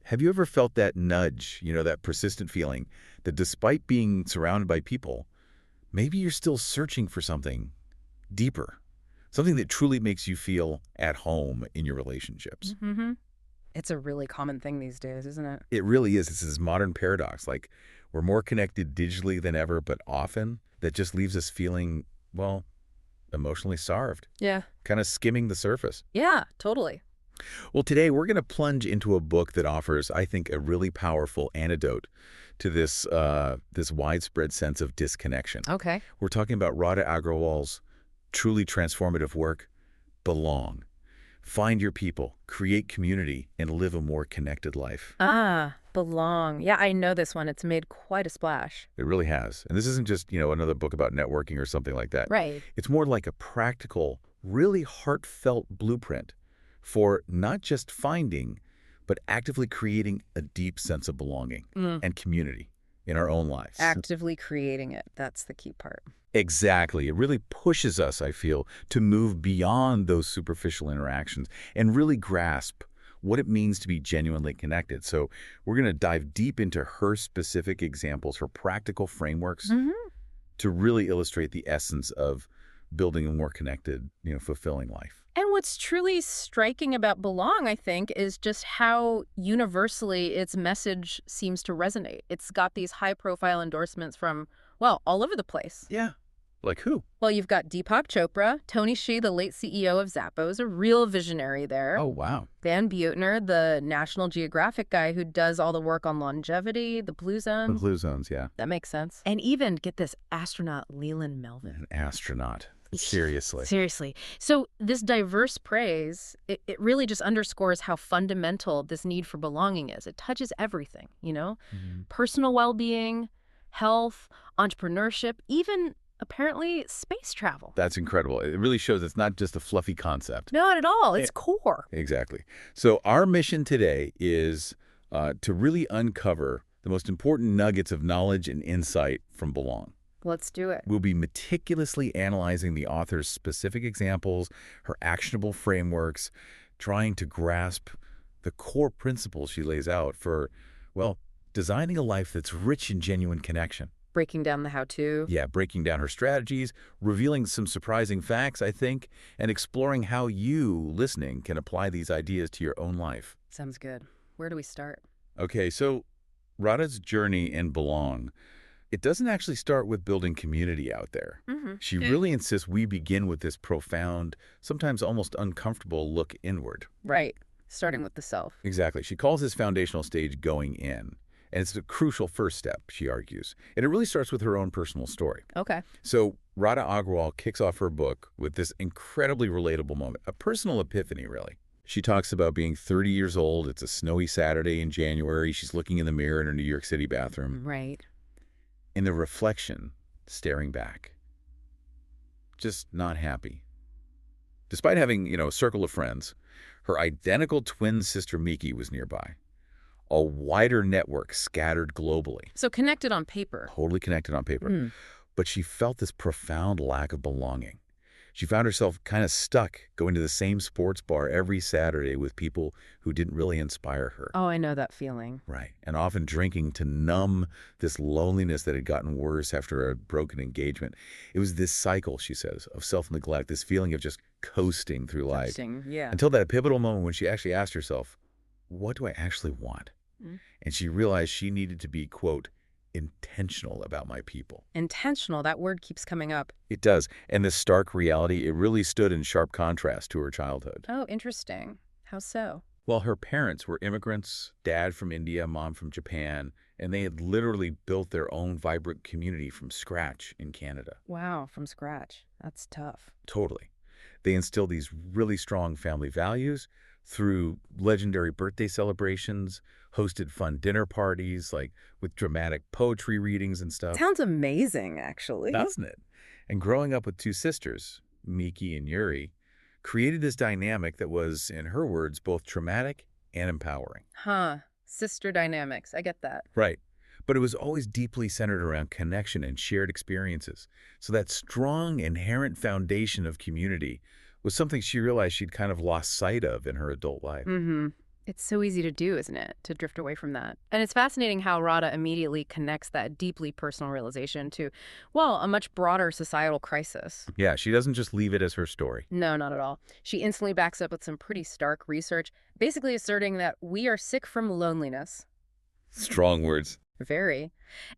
Have you ever felt that nudge, that persistent feeling that despite being surrounded by people, maybe you're still searching for something deeper, something that truly makes you feel at home in your relationships? Mm-hmm. It's a really common thing these days, isn't it? It really is. It's this modern paradox. Like, we're more connected digitally than ever, but often that just leaves us feeling, well, emotionally starved, Yeah. kind of skimming the surface. Yeah, totally. Well, today we're going to plunge into a book that offers, I think, a really powerful antidote to this widespread sense of disconnection. Okay. We're talking about Radha Agrawal's truly transformative work, Belong. Find your people, create community, and live a more connected life. Ah, Belong. Yeah, I know this one. It's made quite a splash. It really has. And this isn't just, another book about networking or something like that. Right. It's more like a practical, really heartfelt blueprint for not just finding, but actively creating a deep sense of belonging and community in our own lives. Actively creating it. That's the key part. Exactly. It really pushes us, I feel, to move beyond those superficial interactions and really grasp what it means to be genuinely connected. So we're going to dive deep into her specific examples, her practical frameworks to really illustrate the essence of building a more connected, fulfilling life. And what's truly striking about Belong, I think, is just how universally its message seems to resonate. It's got these high-profile endorsements from, well, all over the place. Yeah. Like who? Well, you've got Deepak Chopra, Tony Hsieh, the late CEO of Zappos, a real visionary there. Oh, wow. Van Buetner, the National Geographic guy who does all the work on longevity, the Blue The Zones. Blue Zones, yeah. That makes sense. And even, get this, astronaut Leland Melvin. An astronaut. Seriously. Seriously. So this diverse praise, it really just underscores how fundamental this need for belonging is. It touches everything, Personal well-being, health, entrepreneurship, even apparently space travel. That's incredible. It really shows it's not just a fluffy concept. Not at all. It's core. Exactly. So our mission today is to really uncover the most important nuggets of knowledge and insight from Belong. Let's do it. We'll be meticulously analyzing the author's specific examples, her actionable frameworks, trying to grasp the core principles she lays out for, well, designing a life that's rich in genuine connection. Breaking down the how-to. Yeah, breaking down her strategies, revealing some surprising facts, I think, and exploring how you, listening, can apply these ideas to your own life. Sounds good. Where do we start? Okay, so Radha's journey in Belong, it doesn't actually start with building community out there. She really insists we begin with this profound, sometimes almost uncomfortable look inward. Right. Starting with the self. Exactly. She calls this foundational stage going in. And it's a crucial first step, she argues. And it really starts with her own personal story. Okay. So Radha Agrawal kicks off her book with this incredibly relatable moment, a personal epiphany, really. She talks about being 30 years old. It's a snowy Saturday in January. She's looking in the mirror in her New York City bathroom. Right. In the reflection, staring back. Just not happy. Despite having, a circle of friends, her identical twin sister Miki was nearby. A wider network scattered globally. So connected on paper. Totally connected on paper. But she felt this profound lack of belonging. She found herself kind of stuck going to the same sports bar every Saturday with people who didn't really inspire her. Oh, I know that feeling. Right. And often drinking to numb this loneliness that had gotten worse after a broken engagement. It was this cycle, she says, of self-neglect, this feeling of just coasting through life. Interesting, yeah. Until that pivotal moment when she actually asked herself, what do I actually want? And she realized she needed to be, quote, intentional about my people. Intentional, that word keeps coming up. It does. And this stark reality, it really stood in sharp contrast to her childhood. Oh, interesting. How so? Well, her parents were immigrants, dad from India, mom from Japan, and they had literally built their own vibrant community from scratch in Canada. Wow, from scratch. That's tough. Totally. They instilled these really strong family values through legendary birthday celebrations, hosted fun dinner parties, like with dramatic poetry readings and stuff. Sounds amazing, actually. Doesn't it? And growing up with two sisters, Miki and Yuri, created this dynamic that was, in her words, both traumatic and empowering. Huh. Sister dynamics. I get that. Right. But it was always deeply centered around connection and shared experiences. So that strong, inherent foundation of community was something she realized she'd kind of lost sight of in her adult life. It's so easy to do, isn't it? To drift away from that. And it's fascinating how Radha immediately connects that deeply personal realization to, well, a much broader societal crisis. Yeah, she doesn't just leave it as her story. No, not at all. She instantly backs up with some pretty stark research, basically asserting that we are sick from loneliness. Strong words. Very.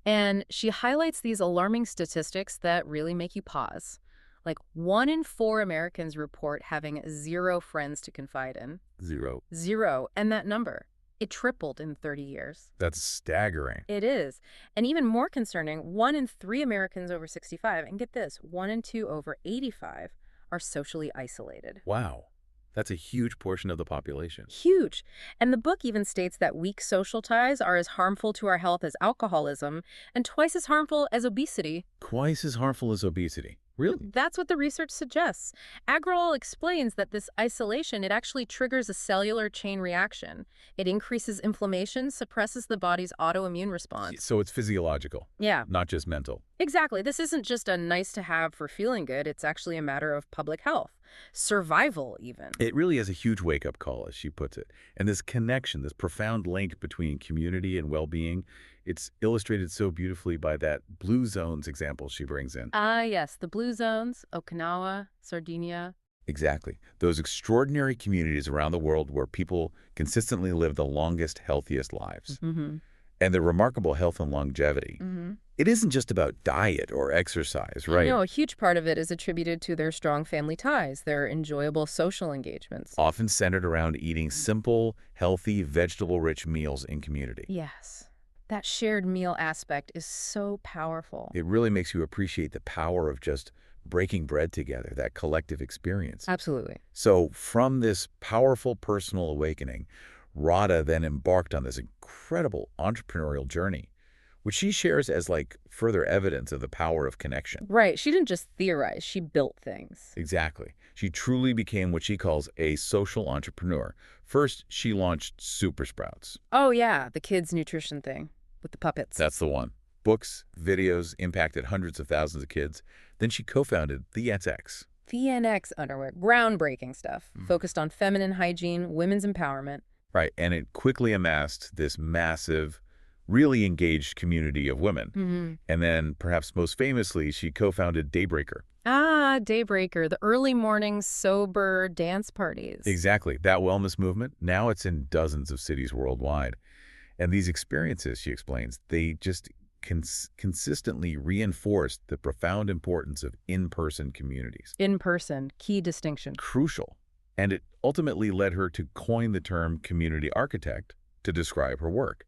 And she highlights these alarming statistics that really make you pause. Like 1 in 4 Americans report having 0 friends to confide in. 0. 0. And that number, it tripled in 30 years. That's staggering. It is. And even more concerning, 1 in 3 Americans over 65, and get this, 1 in 2 over 85 are socially isolated. Wow. That's a huge portion of the population. Huge. And the book even states that weak social ties are as harmful to our health as alcoholism and twice as harmful as obesity. Twice as harmful as obesity. Really? That's what the research suggests. Agrawal explains that this isolation, it actually triggers a cellular chain reaction. It increases inflammation, suppresses the body's autoimmune response. So it's physiological. Yeah. Not just mental. Exactly. This isn't just a nice to have for feeling good. It's actually a matter of public health. Survival, even. It really is a huge wake-up call, as she puts it. And this connection, this profound link between community and well-being, it's illustrated so beautifully by that blue zones example she brings in. Ah, yes. The blue zones, Okinawa, Sardinia. Exactly. Those extraordinary communities around the world where people consistently live the longest, healthiest lives. Mm-hmm. And their remarkable health and longevity. Mm-hmm. It isn't just about diet or exercise, right? No, a huge part of it is attributed to their strong family ties, their enjoyable social engagements. Often centered around eating simple, healthy, vegetable-rich meals in community. Yes. That shared meal aspect is so powerful. It really makes you appreciate the power of just breaking bread together, that collective experience. Absolutely. So from this powerful personal awakening, Radha then embarked on this incredible entrepreneurial journey, which she shares as like further evidence of the power of connection. Right. She didn't just theorize, she built things. Exactly. She truly became what she calls a social entrepreneur. First, she launched Super Sprouts. Oh, yeah, the kids' nutrition thing with the puppets. That's the one. Books, videos impacted hundreds of thousands of kids. Then she co-founded the NX. The NX underwear, groundbreaking stuff, focused on feminine hygiene, women's empowerment. Right, and it quickly amassed this massive, really engaged community of women. Mm-hmm. And then, perhaps most famously, she co-founded Daybreaker. Ah, Daybreaker, the early morning sober dance parties. Exactly, that wellness movement, now it's in dozens of cities worldwide. And these experiences, she explains, they just consistently reinforced the profound importance of in-person communities. In person, key distinction. Crucial. And it ultimately led her to coin the term community architect to describe her work.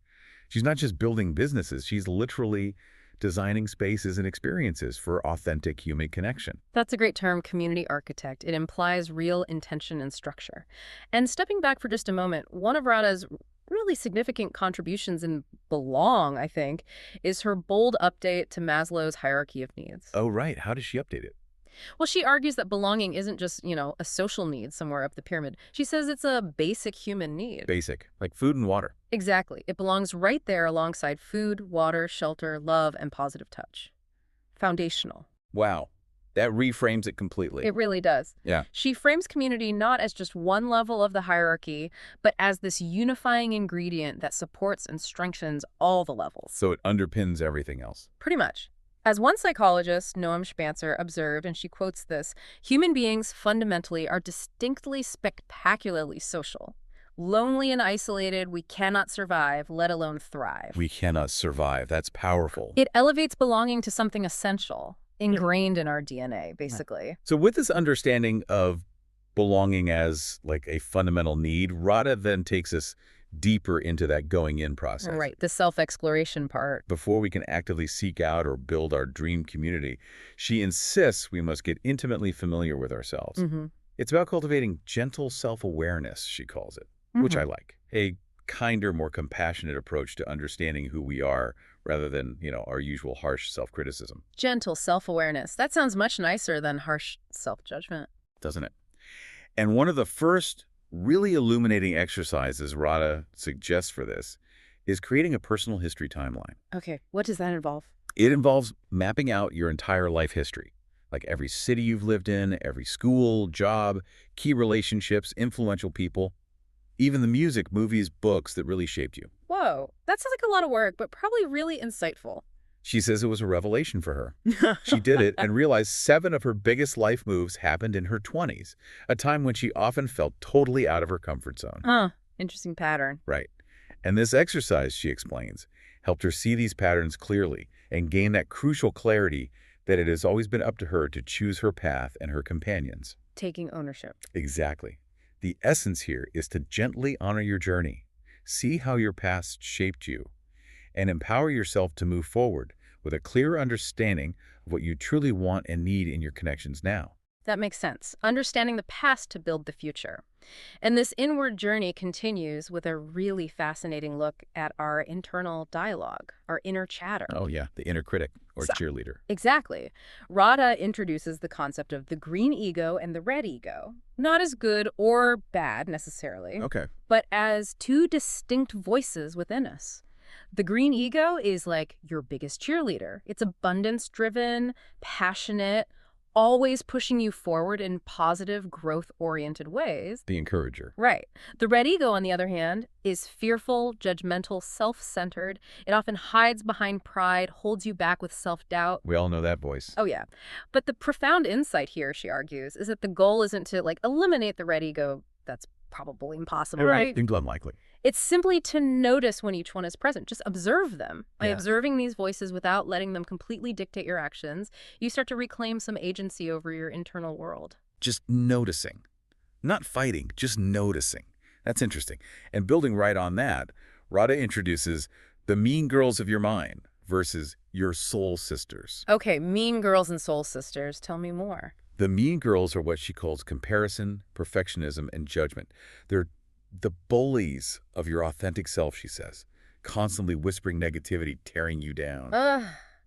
She's not just building businesses, she's literally designing spaces and experiences for authentic human connection. That's a great term, community architect. It implies real intention and structure. And stepping back for just a moment, one of Radha's really significant contributions in Belong, I think, is her bold update to Maslow's hierarchy of needs. Oh, right. How does she update it? Well, she argues that belonging isn't just, a social need somewhere up the pyramid. She says it's a basic human need. Basic, like food and water. Exactly. It belongs right there alongside food, water, shelter, love, and positive touch. Foundational. Wow. That reframes it completely. It really does. Yeah. She frames community not as just one level of the hierarchy, but as this unifying ingredient that supports and strengthens all the levels. So it underpins everything else. Pretty much. As one psychologist, Noam Spencer, observed, and she quotes this, human beings fundamentally are distinctly spectacularly social. Lonely and isolated, we cannot survive, let alone thrive. We cannot survive. That's powerful. It elevates belonging to something essential, ingrained in our DNA, basically. So with this understanding of belonging as like a fundamental need, Radha then takes us deeper into that going in process. Right, the self-exploration part. Before we can actively seek out or build our dream community, she insists we must get intimately familiar with ourselves. Mm-hmm. It's about cultivating gentle self-awareness, she calls it, which I like. A kinder, more compassionate approach to understanding who we are rather than, our usual harsh self-criticism. Gentle self-awareness. That sounds much nicer than harsh self-judgment. Doesn't it? And one of the first really illuminating exercises Radha suggests for this is creating a personal history timeline. Okay, what does that involve? It involves mapping out your entire life history, like every city you've lived in, every school, job, key relationships, influential people. Even the music, movies, books that really shaped you. Whoa, that sounds like a lot of work, but probably really insightful. She says it was a revelation for her. She did it and realized 7 of her biggest life moves happened in her 20s, a time when she often felt totally out of her comfort zone. Huh, interesting pattern. Right. And this exercise, she explains, helped her see these patterns clearly and gain that crucial clarity that it has always been up to her to choose her path and her companions. Taking ownership. Exactly. The essence here is to gently honor your journey, see how your past shaped you, and empower yourself to move forward with a clear understanding of what you truly want and need in your connections now. That makes sense. Understanding the past to build the future. And this inward journey continues with a really fascinating look at our internal dialogue, our inner chatter. Oh, yeah, the inner critic or cheerleader. Exactly. Radha introduces the concept of the green ego and the red ego, not as good or bad necessarily, Okay. but as two distinct voices within us. The green ego is like your biggest cheerleader. It's abundance-driven, passionate, always pushing you forward in positive, growth-oriented ways. The encourager. Right. The red ego, on the other hand, is fearful, judgmental, self-centered. It often hides behind pride, holds you back with self-doubt. We all know that voice. Oh, yeah. But the profound insight here, she argues, is that the goal isn't to, eliminate the red ego. That's probably impossible, right? Seems unlikely. It's simply to notice when each one is present. Just observe them. By observing these voices without letting them completely dictate your actions, you start to reclaim some agency over your internal world. Just noticing. Not fighting, just noticing. That's interesting. And building right on that, Radha introduces the mean girls of your mind versus your soul sisters. Okay, mean girls and soul sisters. Tell me more. The mean girls are what she calls comparison, perfectionism, and judgment. They're the bullies of your authentic self, she says, constantly whispering negativity, tearing you down.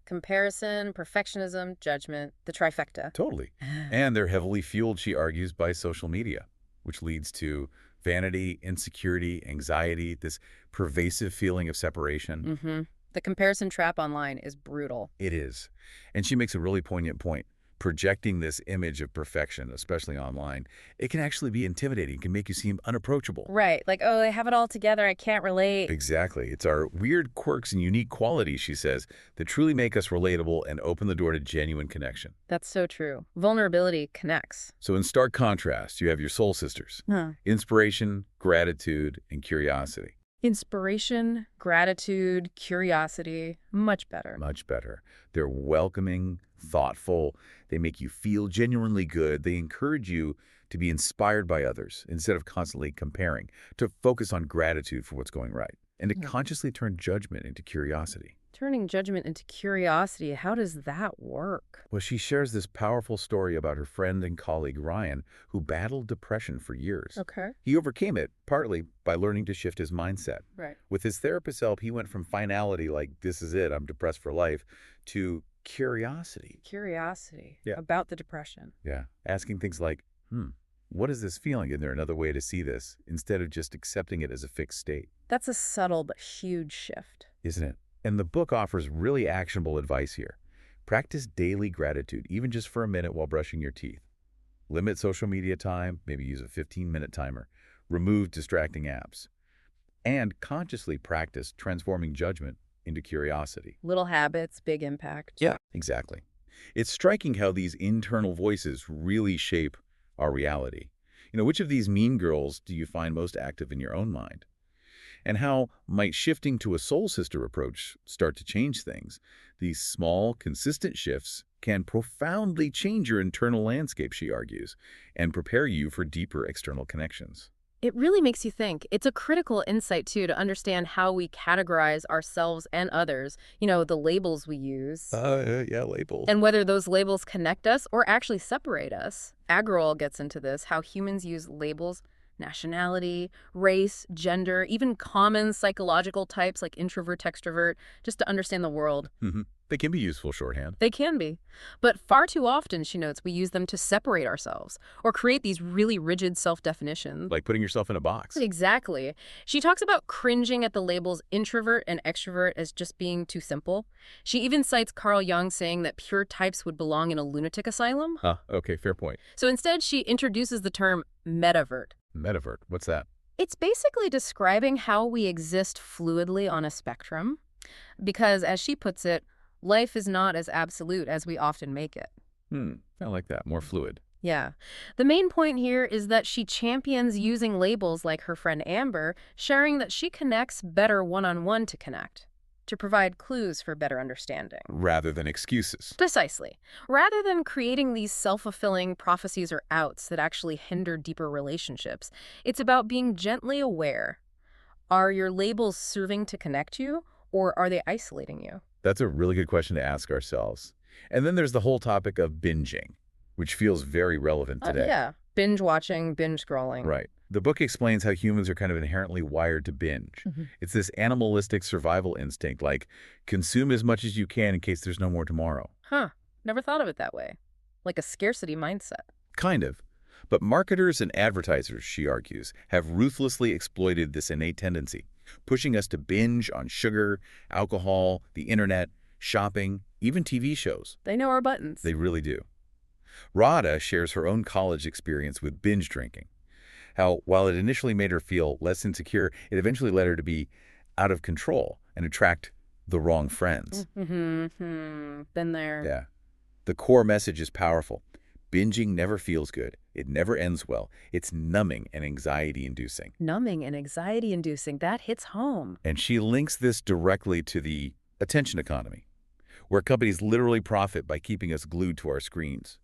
Comparison, perfectionism, judgment, the trifecta. Totally. And they're heavily fueled, she argues, by social media, which leads to vanity, insecurity, anxiety, this pervasive feeling of separation. The comparison trap online is brutal. It is. And she makes a really poignant point. Projecting this image of perfection, especially online, it can actually be intimidating. It can make you seem unapproachable. Right. Like, oh, they have it all together. I can't relate. Exactly. It's our weird quirks and unique qualities, she says, that truly make us relatable and open the door to genuine connection. That's so true. Vulnerability connects. So in stark contrast, you have your soul sisters. Inspiration, gratitude, and curiosity. Inspiration, gratitude, curiosity, much better. Much better. They're welcoming, thoughtful. They make you feel genuinely good. They encourage you to be inspired by others instead of constantly comparing, to focus on gratitude for what's going right, and to consciously turn judgment into curiosity. Turning judgment into curiosity, how does that work? Well, she shares this powerful story about her friend and colleague, Ryan, who battled depression for years. Okay. He overcame it partly by learning to shift his mindset. Right. With his therapist's help, he went from finality, like, this is it, I'm depressed for life, to curiosity. Curiosity Yeah. about the depression. Yeah. Asking things like, what is this feeling? Is there another way to see this? Instead of just accepting it as a fixed state. That's a subtle but huge shift. Isn't it? And the book offers really actionable advice here. Practice daily gratitude, even just for a minute while brushing your teeth. Limit social media time, maybe use a 15-minute timer. Remove distracting apps. And consciously practice transforming judgment into curiosity. Little habits, big impact. Yeah, exactly. It's striking how these internal voices really shape our reality. Which of these mean girls do you find most active in your own mind? And how might shifting to a soul sister approach start to change things? These small, consistent shifts can profoundly change your internal landscape, she argues, and prepare you for deeper external connections. It really makes you think. It's a critical insight, too, to understand how we categorize ourselves and others, the labels we use. Yeah, labels. And whether those labels connect us or actually separate us. Agrawal gets into this, how humans use labels, nationality, race, gender, even common psychological types like introvert, extrovert, just to understand the world. They can be useful shorthand. They can be. But far too often, she notes, we use them to separate ourselves or create these really rigid self-definitions. Like putting yourself in a box. Exactly. She talks about cringing at the labels introvert and extrovert as just being too simple. She even cites Carl Jung saying that pure types would belong in a lunatic asylum. Okay, fair point. So instead, she introduces the term metavert. Metavert, what's that? It's basically describing how we exist fluidly on a spectrum, because, as she puts it, life is not as absolute as we often make it. I like that. More fluid. Yeah. The main point here is that she champions using labels like her friend Amber, sharing that she connects better one-on-one to connect, to provide clues for better understanding. Rather than excuses. Precisely. Rather than creating these self-fulfilling prophecies or outs that actually hinder deeper relationships, it's about being gently aware. Are your labels serving to connect you, or are they isolating you? That's a really good question to ask ourselves. And then there's the whole topic of binging, which feels very relevant today. Yeah. Binge watching, binge scrolling. Right. The book explains how humans are kind of inherently wired to binge. It's this animalistic survival instinct, like consume as much as you can in case there's no more tomorrow. Huh. Never thought of it that way. Like a scarcity mindset. Kind of. But marketers and advertisers, she argues, have ruthlessly exploited this innate tendency, pushing us to binge on sugar, alcohol, the internet, shopping, even TV shows. They know our buttons. They really do. Radha shares her own college experience with binge drinking. How, while it initially made her feel less insecure, it eventually led her to be out of control and attract the wrong friends. Been there. Yeah. The core message is powerful. Binging never feels good. It never ends well. It's numbing and anxiety-inducing. Numbing and anxiety-inducing. That hits home. And she links this directly to the attention economy, where companies literally profit by keeping us glued to our screens,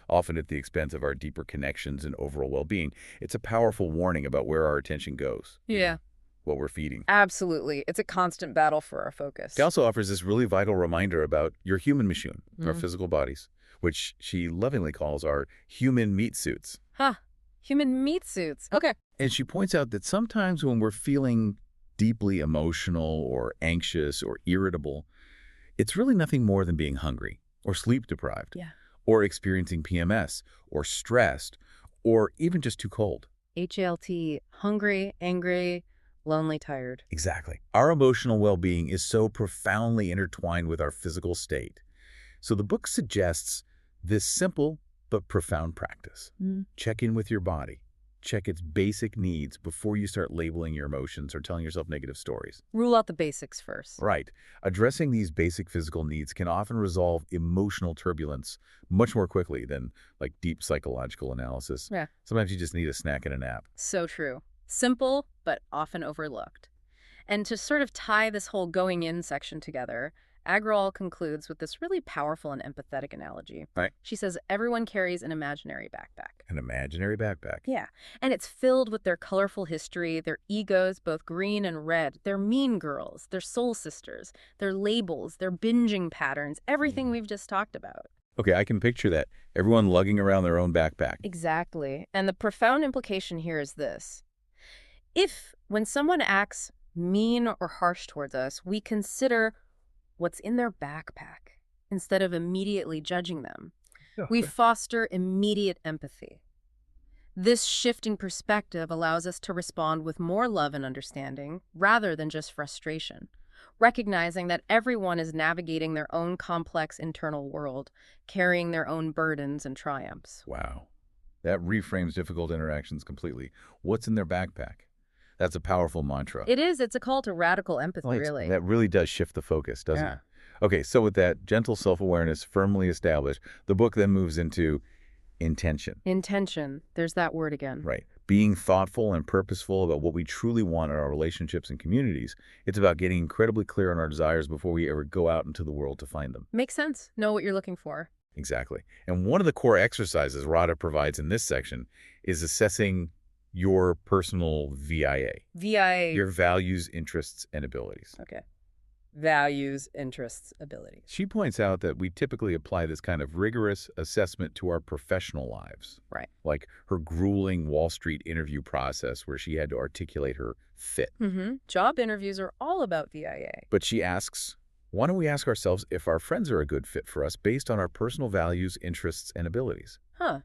often at the expense of our deeper connections and overall well-being. It's a powerful warning about where our attention goes. Yeah. What we're feeding. Absolutely. It's a constant battle for our focus. She also offers this really vital reminder about your human machine, our physical bodies, which she lovingly calls our human meat suits. Huh. Human meat suits. Okay. And she points out that sometimes when we're feeling deeply emotional or anxious or irritable, it's really nothing more than being hungry or sleep deprived. Yeah. Or experiencing PMS or stressed or even just too cold. HALT, hungry, angry, lonely, tired. Exactly. Our emotional well-being is so profoundly intertwined with our physical state. So the book suggests this simple but profound practice. Check in with your body. Check its basic needs before you start labeling your emotions or telling yourself negative stories. Rule out the basics first. Right. Addressing these basic physical needs can often resolve emotional turbulence much more quickly than like deep psychological analysis. Yeah. Sometimes you just need a snack and a nap. So true. Simple, but often overlooked. And to sort of tie this whole going in section together, Agrawal concludes with this really powerful and empathetic analogy. Right. She says everyone carries an imaginary backpack. An imaginary backpack. Yeah, and it's filled with their colorful history, their egos, both green and red, their mean girls, their soul sisters, their labels, their binging patterns, everything we've just talked about. Okay, I can picture that. Everyone lugging around their own backpack. Exactly. And the profound implication here is this. If, when someone acts mean or harsh towards us, we consider what's in their backpack instead of immediately judging them, we foster immediate empathy. This shift in perspective allows us to respond with more love and understanding rather than just frustration, recognizing that everyone is navigating their own complex internal world, carrying their own burdens and triumphs. Wow. That reframes difficult interactions completely. What's in their backpack? That's a powerful mantra. It is. It's a call to radical empathy, Right. really. That really does shift the focus, doesn't Yeah. it? Okay, so with that gentle self-awareness firmly established, the book then moves into intention. Intention. There's that word again. Right. Being thoughtful and purposeful about what we truly want in our relationships and communities. It's about getting incredibly clear on our desires before we ever go out into the world to find them. Makes sense. Know what you're looking for. Exactly. And one of the core exercises Radha provides in this section is assessing your personal VIA, VIA. your values, interests, and abilities. Okay. Values, interests, abilities. She points out that we typically apply this kind of rigorous assessment to our professional lives. Right. Like her grueling Wall Street interview process where she had to articulate her fit. Job interviews are all about VIA. But she asks, why don't we ask ourselves if our friends are a good fit for us based on our personal values, interests, and abilities? Huh.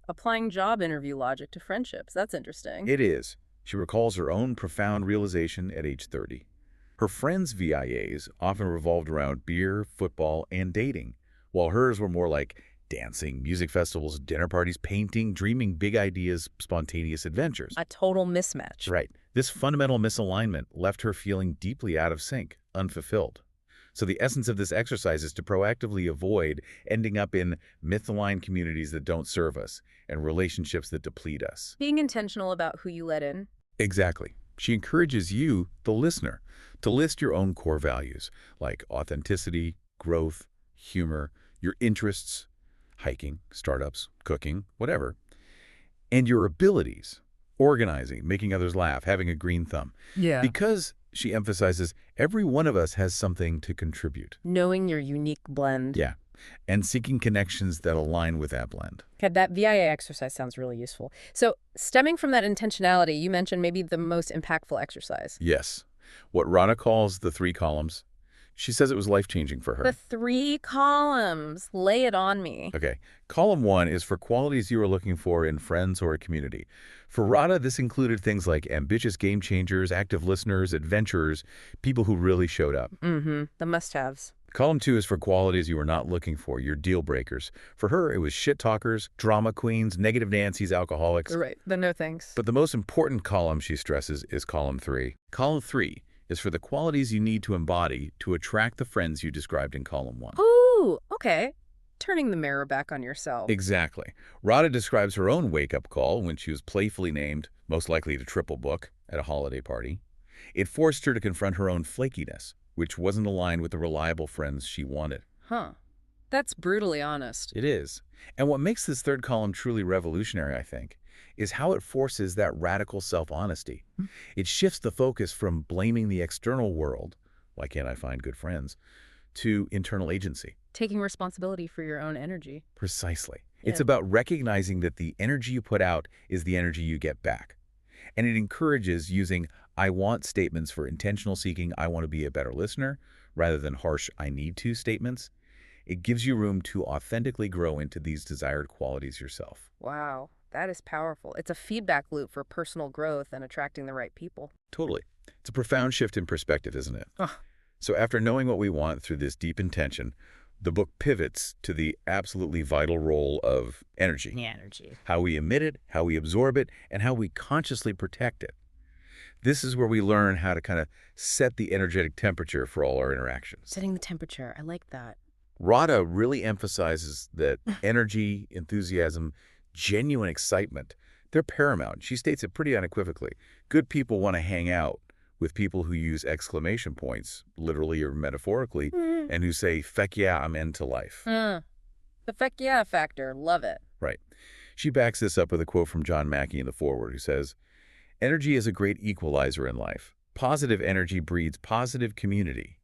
Applying job interview logic to friendships. That's interesting. It is. She recalls her own profound realization at age 30. Her friends' VIAs often revolved around beer, football, and dating, while hers were more like dancing, music festivals, dinner parties, painting, dreaming big ideas, spontaneous adventures. A total mismatch. Right. This fundamental misalignment left her feeling deeply out of sync, unfulfilled. So the essence of this exercise is to proactively avoid ending up in myth-aligned communities that don't serve us and relationships that deplete us. Being intentional about who you let in. Exactly. She encourages you, the listener, to list your own core values, like authenticity, growth, humor, your interests, hiking, startups, cooking, whatever, and your abilities, organizing, making others laugh, having a green thumb. Yeah. Because, she emphasizes, every one of us has something to contribute. Knowing your unique blend. Yeah, and seeking connections that align with that blend. Okay, that VIA exercise sounds really useful. So stemming from that intentionality, you mentioned maybe the most impactful exercise. Yes. What Radha calls the 3 columns. She says it was life-changing for her. The 3 columns. Lay it on me. Okay. Column 1 is for qualities you are looking for in friends or a community. For Radha, this included things like ambitious game changers, active listeners, adventurers, people who really showed up. The must-haves. Column 2 is for qualities you are not looking for, your deal breakers. For her, it was shit talkers, drama queens, negative Nancy's, alcoholics. Right. The no thanks. But the most important column, she stresses, is column 3. Column 3 is for the qualities you need to embody to attract the friends you described in column 1. Ooh, okay. Turning the mirror back on yourself. Exactly. Radha describes her own wake-up call when she was playfully named, most likely to triple book, at a holiday party. It forced her to confront her own flakiness, which wasn't aligned with the reliable friends she wanted. Huh. That's brutally honest. It is. And what makes this third column truly revolutionary, I think, is how it forces that radical self-honesty. It shifts the focus from blaming the external world, why can't I find good friends, to internal agency. Taking responsibility for your own energy. Precisely. Yeah. It's about recognizing that the energy you put out is the energy you get back. And it encourages using I want statements for intentional seeking, I want to be a better listener, rather than harsh I need to statements. It gives you room to authentically grow into these desired qualities yourself. Wow, that is powerful. It's a feedback loop for personal growth and attracting the right people. Totally. It's a profound shift in perspective, isn't it? So after knowing what we want through this deep intention, the book pivots to the absolutely vital role of energy. The energy. How we emit it, how we absorb it, and how we consciously protect it. This is where we learn how to kind of set the energetic temperature for all our interactions. Setting the temperature. I like that. Radha really emphasizes that energy, enthusiasm, genuine excitement, they're paramount. She states it pretty unequivocally. Good people want to hang out with people who use exclamation points, literally or metaphorically, and who say, feck yeah, I'm into life. The feck yeah factor. Love it. Right. She backs this up with a quote from John Mackey in the foreword, who says, energy is a great equalizer in life. Positive energy breeds positive community.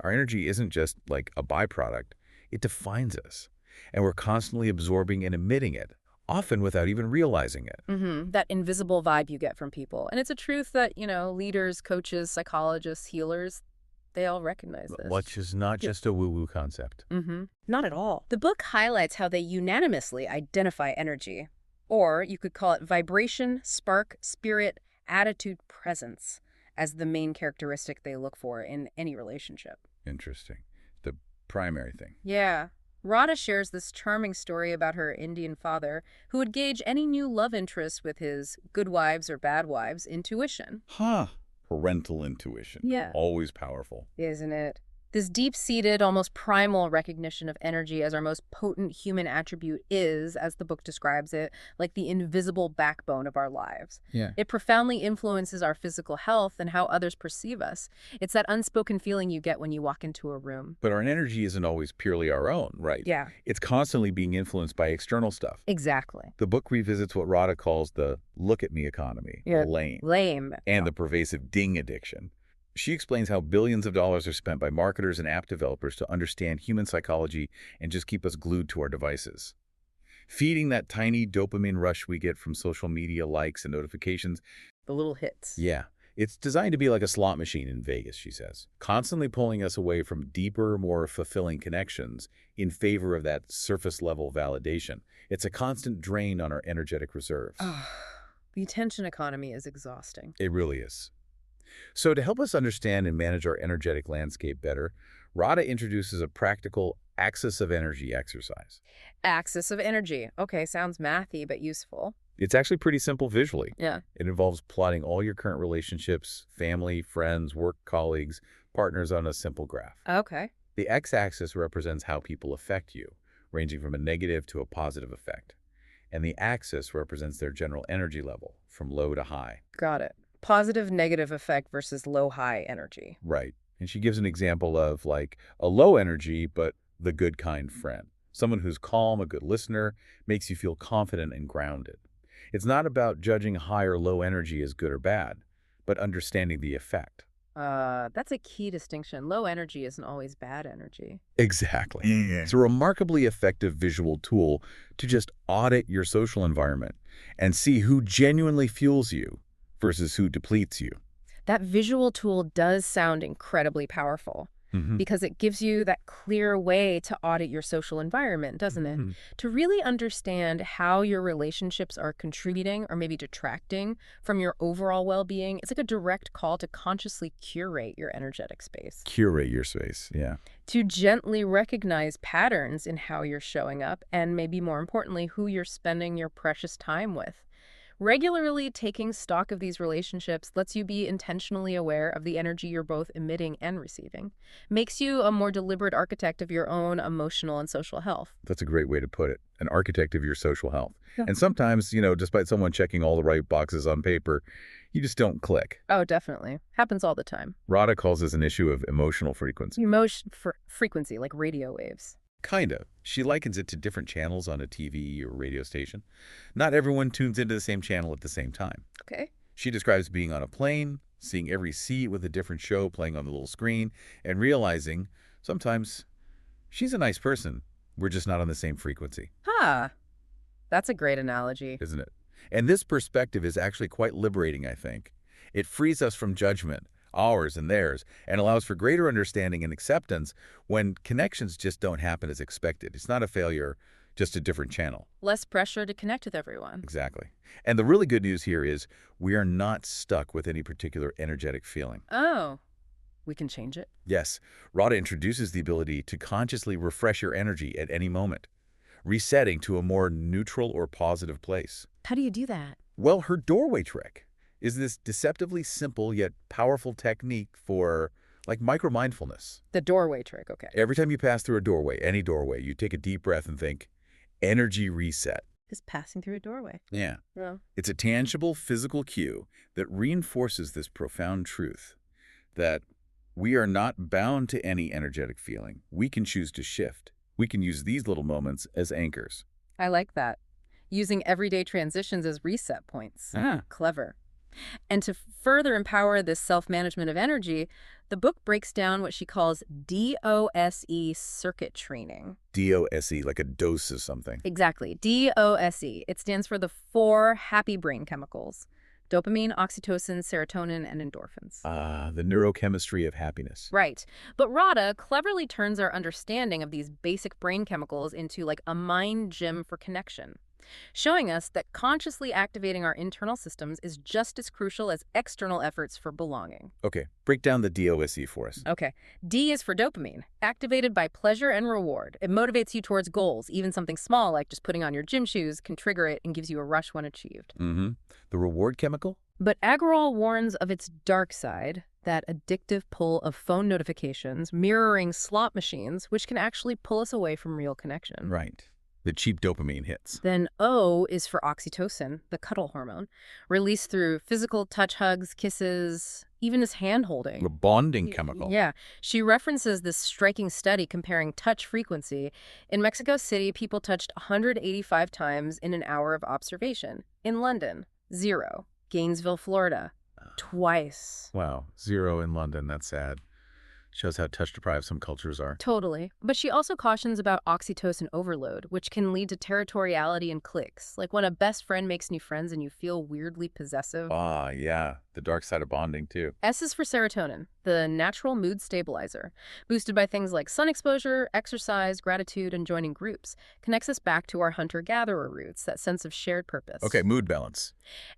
Our energy isn't just like a byproduct. It defines us. And we're constantly absorbing and emitting it, often without even realizing it. That invisible vibe you get from people. And it's a truth that, leaders, coaches, psychologists, healers, they all recognize this. Which is not just a woo-woo concept. Not at all. The book highlights how they unanimously identify energy. Or you could call it vibration, spark, spirit, attitude, presence as the main characteristic they look for in any relationship. Interesting. The primary thing. Yeah. Radha shares this charming story about her Indian father who would gauge any new love interest with his good wives or bad wives intuition. Parental intuition. Yeah. Always powerful. Isn't it? This deep-seated, almost primal recognition of energy as our most potent human attribute is, as the book describes it, like the invisible backbone of our lives. Yeah. It profoundly influences our physical health and how others perceive us. It's that unspoken feeling you get when you walk into a room. But our energy isn't always purely our own, right? Yeah. It's constantly being influenced by external stuff. Exactly. The book revisits what Radha calls the look-at-me economy, Yeah. lame, and the pervasive ding addiction. She explains how billions of dollars are spent by marketers and app developers to understand human psychology and just keep us glued to our devices. Feeding that tiny dopamine rush we get from social media likes and notifications. The little hits. Yeah. It's designed to be like a slot machine in Vegas, she says, constantly pulling us away from deeper, more fulfilling connections in favor of that surface-level validation. It's a constant drain on our energetic reserves. The attention economy is exhausting. It really is. So to help us understand and manage our energetic landscape better, Radha introduces a practical axis of energy exercise. Axis of energy. Okay, sounds mathy, but useful. It's actually pretty simple visually. Yeah. It involves plotting all your current relationships, family, friends, work colleagues, partners on a simple graph. Okay. The x-axis represents how people affect you, ranging from a negative to a positive effect. And the axis represents their general energy level, from low to high. Got it. Positive, negative effect versus low-high energy. Right. And she gives an example of, like, a low energy, but the good kind friend. Someone who's calm, a good listener, makes you feel confident and grounded. It's not about judging high or low energy as good or bad, but understanding the effect. That's a key distinction. Low energy isn't always bad energy. Exactly. Yeah. It's a remarkably effective visual tool to just audit your social environment and see who genuinely fuels you versus who depletes you. That visual tool does sound incredibly powerful because it gives you that clear way to audit your social environment, doesn't it? To really understand how your relationships are contributing or maybe detracting from your overall well-being. It's like a direct call to consciously curate your energetic space. Curate your space, yeah. To gently recognize patterns in how you're showing up and maybe more importantly, who you're spending your precious time with. Regularly taking stock of these relationships lets you be intentionally aware of the energy you're both emitting and receiving. Makes you a more deliberate architect of your own emotional and social health. That's a great way to put it. An architect of your social health. Yeah. And sometimes, despite someone checking all the right boxes on paper, you just don't click. Oh, definitely. Happens all the time. Radha calls this an issue of emotional frequency. Frequency, like radio waves. Kind of. She likens it to different channels on a TV or radio station. Not everyone tunes into the same channel at the same time. Okay. She describes being on a plane, seeing every seat with a different show playing on the little screen, and realizing sometimes she's a nice person. We're just not on the same frequency. That's a great analogy. Isn't it? And this perspective is actually quite liberating, I think. It frees us from judgment, ours and theirs, and allows for greater understanding and acceptance when connections just don't happen as expected. It's not a failure, just a different channel. Less pressure to connect with everyone. Exactly. And the really good news here is we are not stuck with any particular energetic feeling. Oh, we can change it? Yes. Radha introduces the ability to consciously refresh your energy at any moment, resetting to a more neutral or positive place. How do you do that? Well, her doorway trick is this deceptively simple yet powerful technique for, like, micro-mindfulness. The doorway trick, okay. Every time you pass through a doorway, any doorway, you take a deep breath and think, energy reset. Is passing through a doorway. Yeah. Yeah. It's a tangible physical cue that reinforces this profound truth that we are not bound to any energetic feeling. We can choose to shift. We can use these little moments as anchors. I like that. Using everyday transitions as reset points. Clever. And to further empower this self-management of energy, the book breaks down what she calls DOSE circuit training. DOSE, like a dose of something. Exactly. DOSE. It stands for the 4 happy brain chemicals: dopamine, oxytocin, serotonin, and endorphins. The neurochemistry of happiness. Right. But Radha cleverly turns our understanding of these basic brain chemicals into like a mind gym for connection, showing us that consciously activating our internal systems is just as crucial as external efforts for belonging. Okay, break down the DOSE for us. Okay. D is for dopamine, activated by pleasure and reward. It motivates you towards goals. Even something small like just putting on your gym shoes can trigger it and gives you a rush when achieved. The reward chemical? But Agrawal warns of its dark side, that addictive pull of phone notifications mirroring slot machines, which can actually pull us away from real connection. Right. The cheap dopamine hits. Then O is for oxytocin, the cuddle hormone, released through physical touch, hugs, kisses, even as hand-holding. The bonding chemical. Yeah. She references this striking study comparing touch frequency. In Mexico City, people touched 185 times in an hour of observation. In London, 0. Gainesville, Florida, twice. Wow. 0 in London. That's sad. Shows how touch-deprived some cultures are. Totally. But she also cautions about oxytocin overload, which can lead to territoriality and cliques. Like when a best friend makes new friends and you feel weirdly possessive. Yeah. The dark side of bonding, too. S is for serotonin, the natural mood stabilizer, boosted by things like sun exposure, exercise, gratitude, and joining groups. Connects us back to our hunter-gatherer roots, that sense of shared purpose. Okay, mood balance.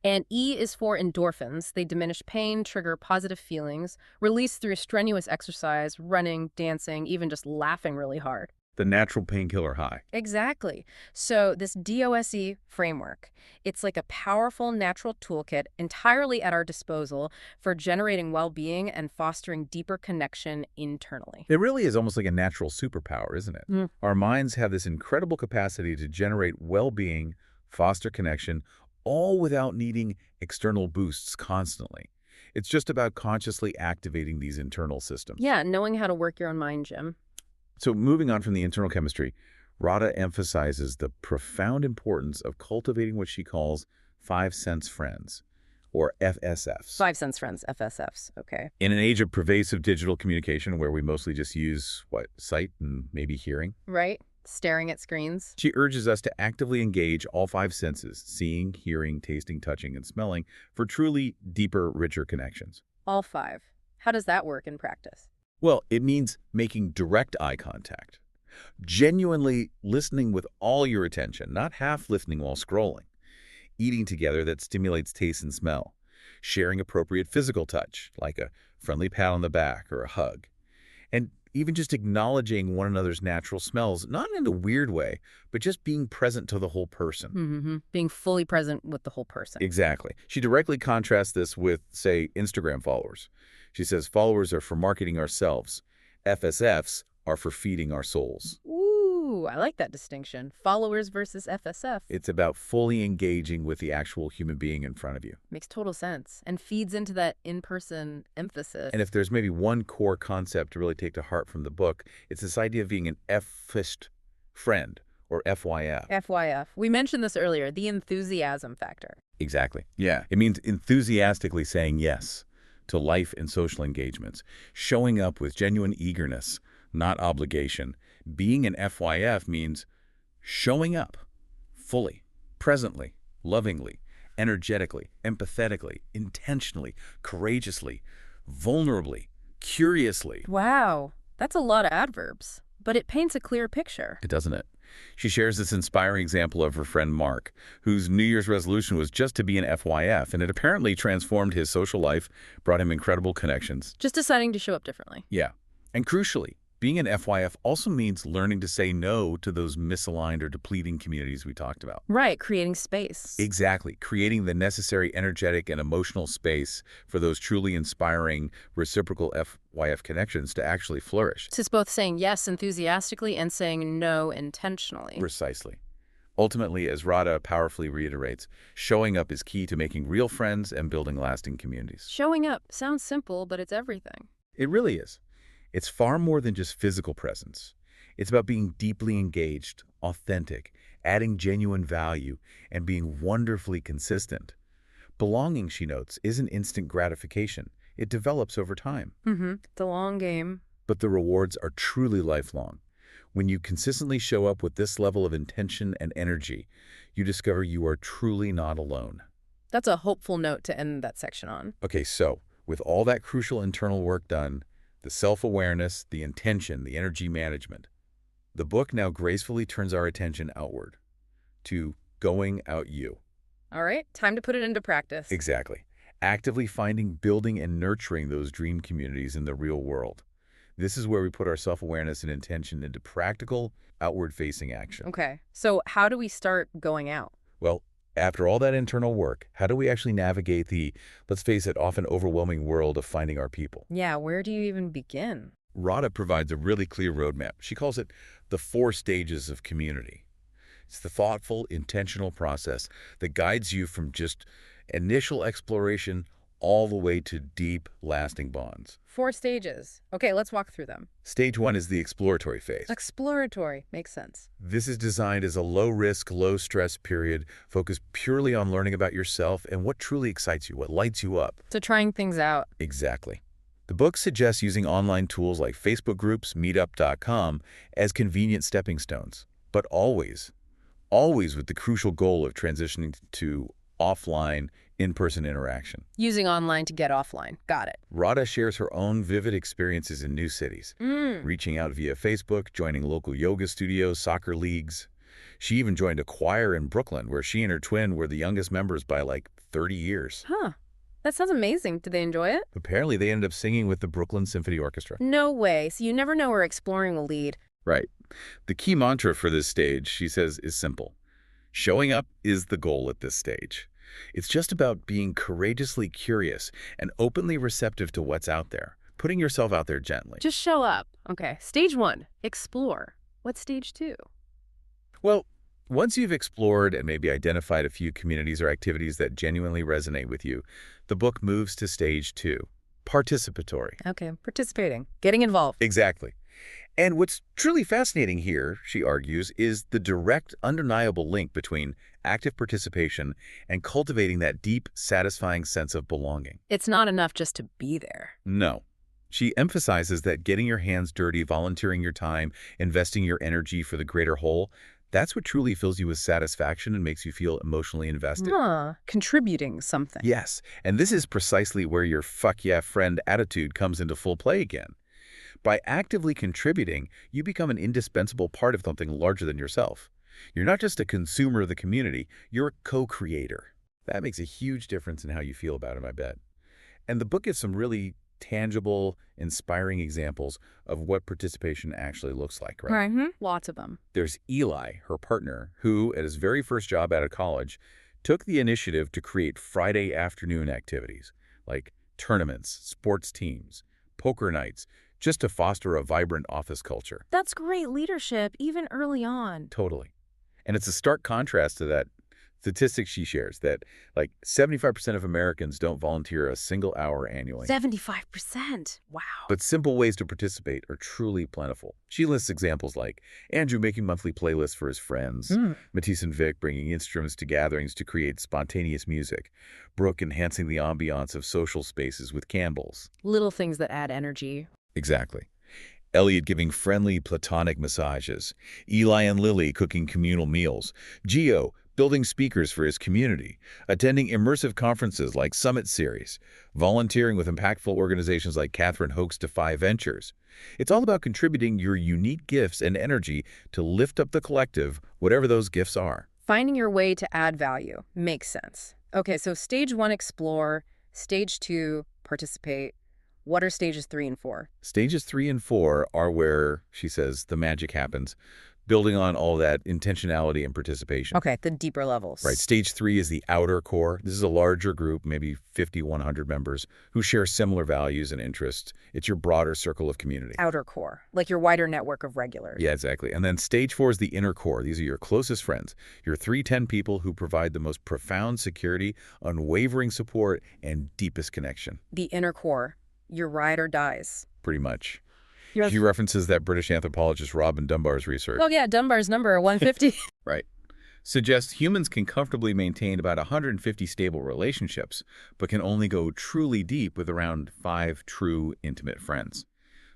And E is for endorphins. They diminish pain, trigger positive feelings, released through strenuous exercise, running, dancing, even just laughing really hard. the natural painkiller high. Exactly. So this DOSE framework, it's like a powerful natural toolkit entirely at our disposal for generating well-being and fostering deeper connection internally. It really is almost like a natural superpower, isn't it? Mm. Our minds have this incredible capacity to generate well-being, foster connection, all without needing external boosts constantly. It's just about consciously activating these internal systems. Yeah, knowing how to work your own mind, Jim. So moving on from the internal chemistry, Radha emphasizes the profound importance of cultivating what she calls five-sense friends, or FSFs. 5 cents friends, FSFs. Okay. In an age of pervasive digital communication where we mostly just use, sight and maybe hearing, Right? Staring at screens. she urges us to actively engage all five senses, seeing, hearing, tasting, touching, and smelling, for truly deeper, richer connections. All 5. How does that work in practice? Well, it means making direct eye contact, genuinely listening with all your attention, not half listening while scrolling, eating together that stimulates taste and smell, sharing appropriate physical touch, like a friendly pat on the back or a hug, and even just acknowledging one another's natural smells, not in a weird way, but just being present to the whole person. Mm-hmm. Being fully present with the whole person. Exactly. She directly contrasts this with, say, Instagram followers. She says followers are for marketing ourselves. FSFs are for feeding our souls. Ooh, I like that distinction. Followers versus FSF. It's about fully engaging with the actual human being in front of you. Makes total sense and feeds into that in-person emphasis. And if there's maybe one core concept to really take to heart from the book, it's this idea of being an F-fist friend, or FYF. FYF. We mentioned this earlier, the enthusiasm factor. Exactly. Yeah. It means enthusiastically saying yes to life and social engagements, showing up with genuine eagerness, not obligation. Being an FYF means showing up fully, presently, lovingly, energetically, empathetically, intentionally, courageously, vulnerably, curiously. Wow, that's a lot of adverbs, but it paints a clear picture. Doesn't it? She shares this inspiring example of her friend Mark, whose New Year's resolution was just to be an FYF, and it apparently transformed his social life, brought him incredible connections. Just deciding to show up differently. Yeah. And crucially, being an FYF also means learning to say no to those misaligned or depleting communities we talked about. Right, creating space. Exactly. Creating the necessary energetic and emotional space for those truly inspiring reciprocal FYF connections to actually flourish. It's both saying yes enthusiastically and saying no intentionally. Precisely. Ultimately, as Radha powerfully reiterates, showing up is key to making real friends and building lasting communities. Showing up sounds simple, but it's everything. It really is. It's far more than just physical presence. It's about being deeply engaged, authentic, adding genuine value, and being wonderfully consistent. Belonging, she notes, isn't instant gratification. It develops over time. It's a long game. But the rewards are truly lifelong. When you consistently show up with this level of intention and energy, you discover you are truly not alone. That's a hopeful note to end that section on. Okay, so with all that crucial internal work done, the self-awareness, the intention, the energy management, the book now gracefully turns our attention outward to going out you. All right, time to put it into practice. Exactly. Actively finding, building, and nurturing those dream communities in the real world. This is where we put our self-awareness and intention into practical, outward-facing action. Okay, so how do we start going out? Well, after all that internal work, how do we actually navigate the, let's face it, often overwhelming world of finding our people? Yeah, where do you even begin? Radha provides a really clear roadmap. She calls it the 4 stages of community. It's the thoughtful, intentional process that guides you from just initial exploration all the way to deep, lasting bonds. 4 stages. Okay, let's walk through them. Stage 1 is the exploratory phase. Exploratory. Makes sense. This is designed as a low-risk, low-stress period focused purely on learning about yourself and what truly excites you, what lights you up. So trying things out. Exactly. The book suggests using online tools like Facebook groups, meetup.com as convenient stepping stones, but always with the crucial goal of transitioning to offline, in-person interaction. Using online to get offline. Got it. Radha shares her own vivid experiences in new cities, reaching out via Facebook, joining local yoga studios, soccer leagues. She even joined a choir in Brooklyn, where she and her twin were the youngest members by like 30 years. Huh. That sounds amazing. Did they enjoy it? Apparently, they ended up singing with the Brooklyn Symphony Orchestra. No way. So you never know where exploring will lead. Right. The key mantra for this stage, she says, is simple. Showing up is the goal at this stage. It's just about being courageously curious and openly receptive to what's out there, putting yourself out there gently. Just show up. Okay. Stage 1, explore. What's stage 2? Well, once you've explored and maybe identified a few communities or activities that genuinely resonate with you, the book moves to stage 2, participatory. Okay, participating, getting involved. Exactly. And what's truly fascinating here, she argues, is the direct, undeniable link between active participation and cultivating that deep, satisfying sense of belonging. It's not enough just to be there. No. She emphasizes that getting your hands dirty, volunteering your time, investing your energy for the greater whole, that's what truly fills you with satisfaction and makes you feel emotionally invested. Contributing something. Yes, and this is precisely where your fuck yeah friend attitude comes into full play again. By actively contributing, you become an indispensable part of something larger than yourself. You're not just a consumer of the community, you're a co-creator. That makes a huge difference in how you feel about it, I bet. And the book gives some really tangible, inspiring examples of what participation actually looks like, right? Lots of them. There's Eli, her partner, who, at his very first job out of college, took the initiative to create Friday afternoon activities, like tournaments, sports teams, poker nights, just to foster a vibrant office culture. That's great leadership, even early on. Totally. And it's a stark contrast to that statistic she shares that, like, 75% of Americans don't volunteer a single hour annually. 75%? Wow. But simple ways to participate are truly plentiful. She lists examples like Andrew making monthly playlists for his friends, Matisse and Vic bringing instruments to gatherings to create spontaneous music, Brooke enhancing the ambiance of social spaces with candles. Little things that add energy. Exactly. Elliot giving friendly platonic massages, Eli and Lily cooking communal meals, Gio building speakers for his community, attending immersive conferences like Summit Series, volunteering with impactful organizations like Catherine Hoke's Defy Ventures. It's all about contributing your unique gifts and energy to lift up the collective, whatever those gifts are. Finding your way to add value makes sense. Okay, so stage 1, explore. Stage 2, participate. What are stages 3 and 4? Stages 3 and 4 are where, she says, the magic happens, building on all that intentionality and participation. Okay, the deeper levels. Right. Stage 3 is the outer core. This is a larger group, maybe 50, 100 members, who share similar values and interests. It's your broader circle of community. Outer core, like your wider network of regulars. Yeah, exactly. And then stage 4 is the inner core. These are your closest friends, your 310 people who provide the most profound security, unwavering support, and deepest connection. The inner core, your ride or dies. Pretty much. She references that British anthropologist Robin Dunbar's research. Oh, yeah, Dunbar's number, 150. Right. Suggests humans can comfortably maintain about 150 stable relationships, but can only go truly deep with around 5 true, intimate friends.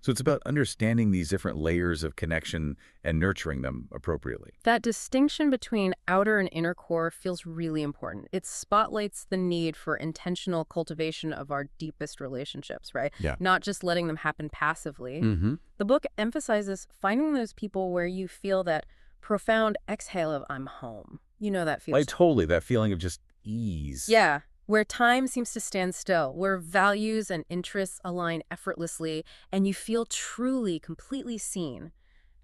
So it's about understanding these different layers of connection and nurturing them appropriately. That distinction between outer and inner core feels really important. It spotlights the need for intentional cultivation of our deepest relationships, right? Yeah. Not just letting them happen passively. Mm-hmm. The book emphasizes finding those people where you feel that profound exhale of I'm home. You know that feeling. Like totally, that feeling of just ease. Yeah. Where time seems to stand still, where values and interests align effortlessly, and you feel truly, completely seen.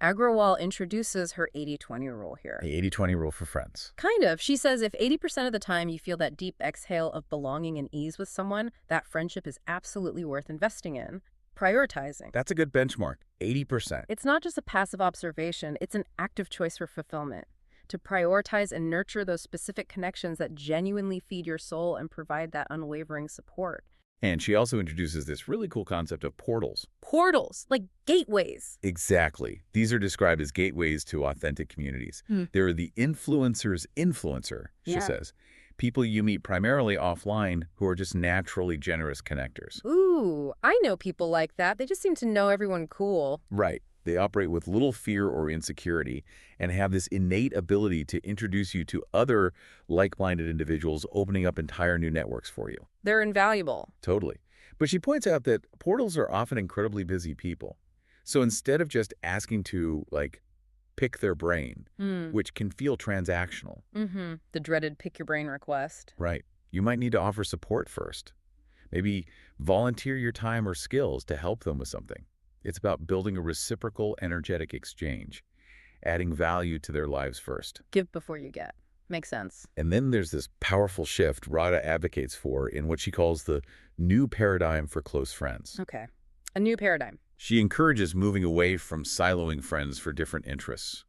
Agrawal introduces her 80-20 rule here. The 80-20 rule for friends. Kind of. She says if 80% of the time you feel that deep exhale of belonging and ease with someone, that friendship is absolutely worth investing in. Prioritizing. That's a good benchmark, 80%. It's not just a passive observation, it's an active choice for fulfillment. To prioritize and nurture those specific connections that genuinely feed your soul and provide that unwavering support. And she also introduces this really cool concept of portals. Portals, like gateways. Exactly. These are described as gateways to authentic communities. They're the influencer's influencer, she says. People you meet primarily offline who are just naturally generous connectors. Ooh, I know people like that. They just seem to know everyone cool. Right. They operate with little fear or insecurity and have this innate ability to introduce you to other like-minded individuals, opening up entire new networks for you. They're invaluable. Totally. But she points out that portals are often incredibly busy people. So instead of just asking to, like, pick their brain, which can feel transactional. The dreaded pick your brain request. Right. You might need to offer support first. Maybe volunteer your time or skills to help them with something. It's about building a reciprocal, energetic exchange. adding value to their lives first. Give before you get. Makes sense. And then there's this powerful shift Radha advocates for in what she calls the new paradigm for close friends. Okay. A new paradigm. She encourages moving away from siloing friends for different interests.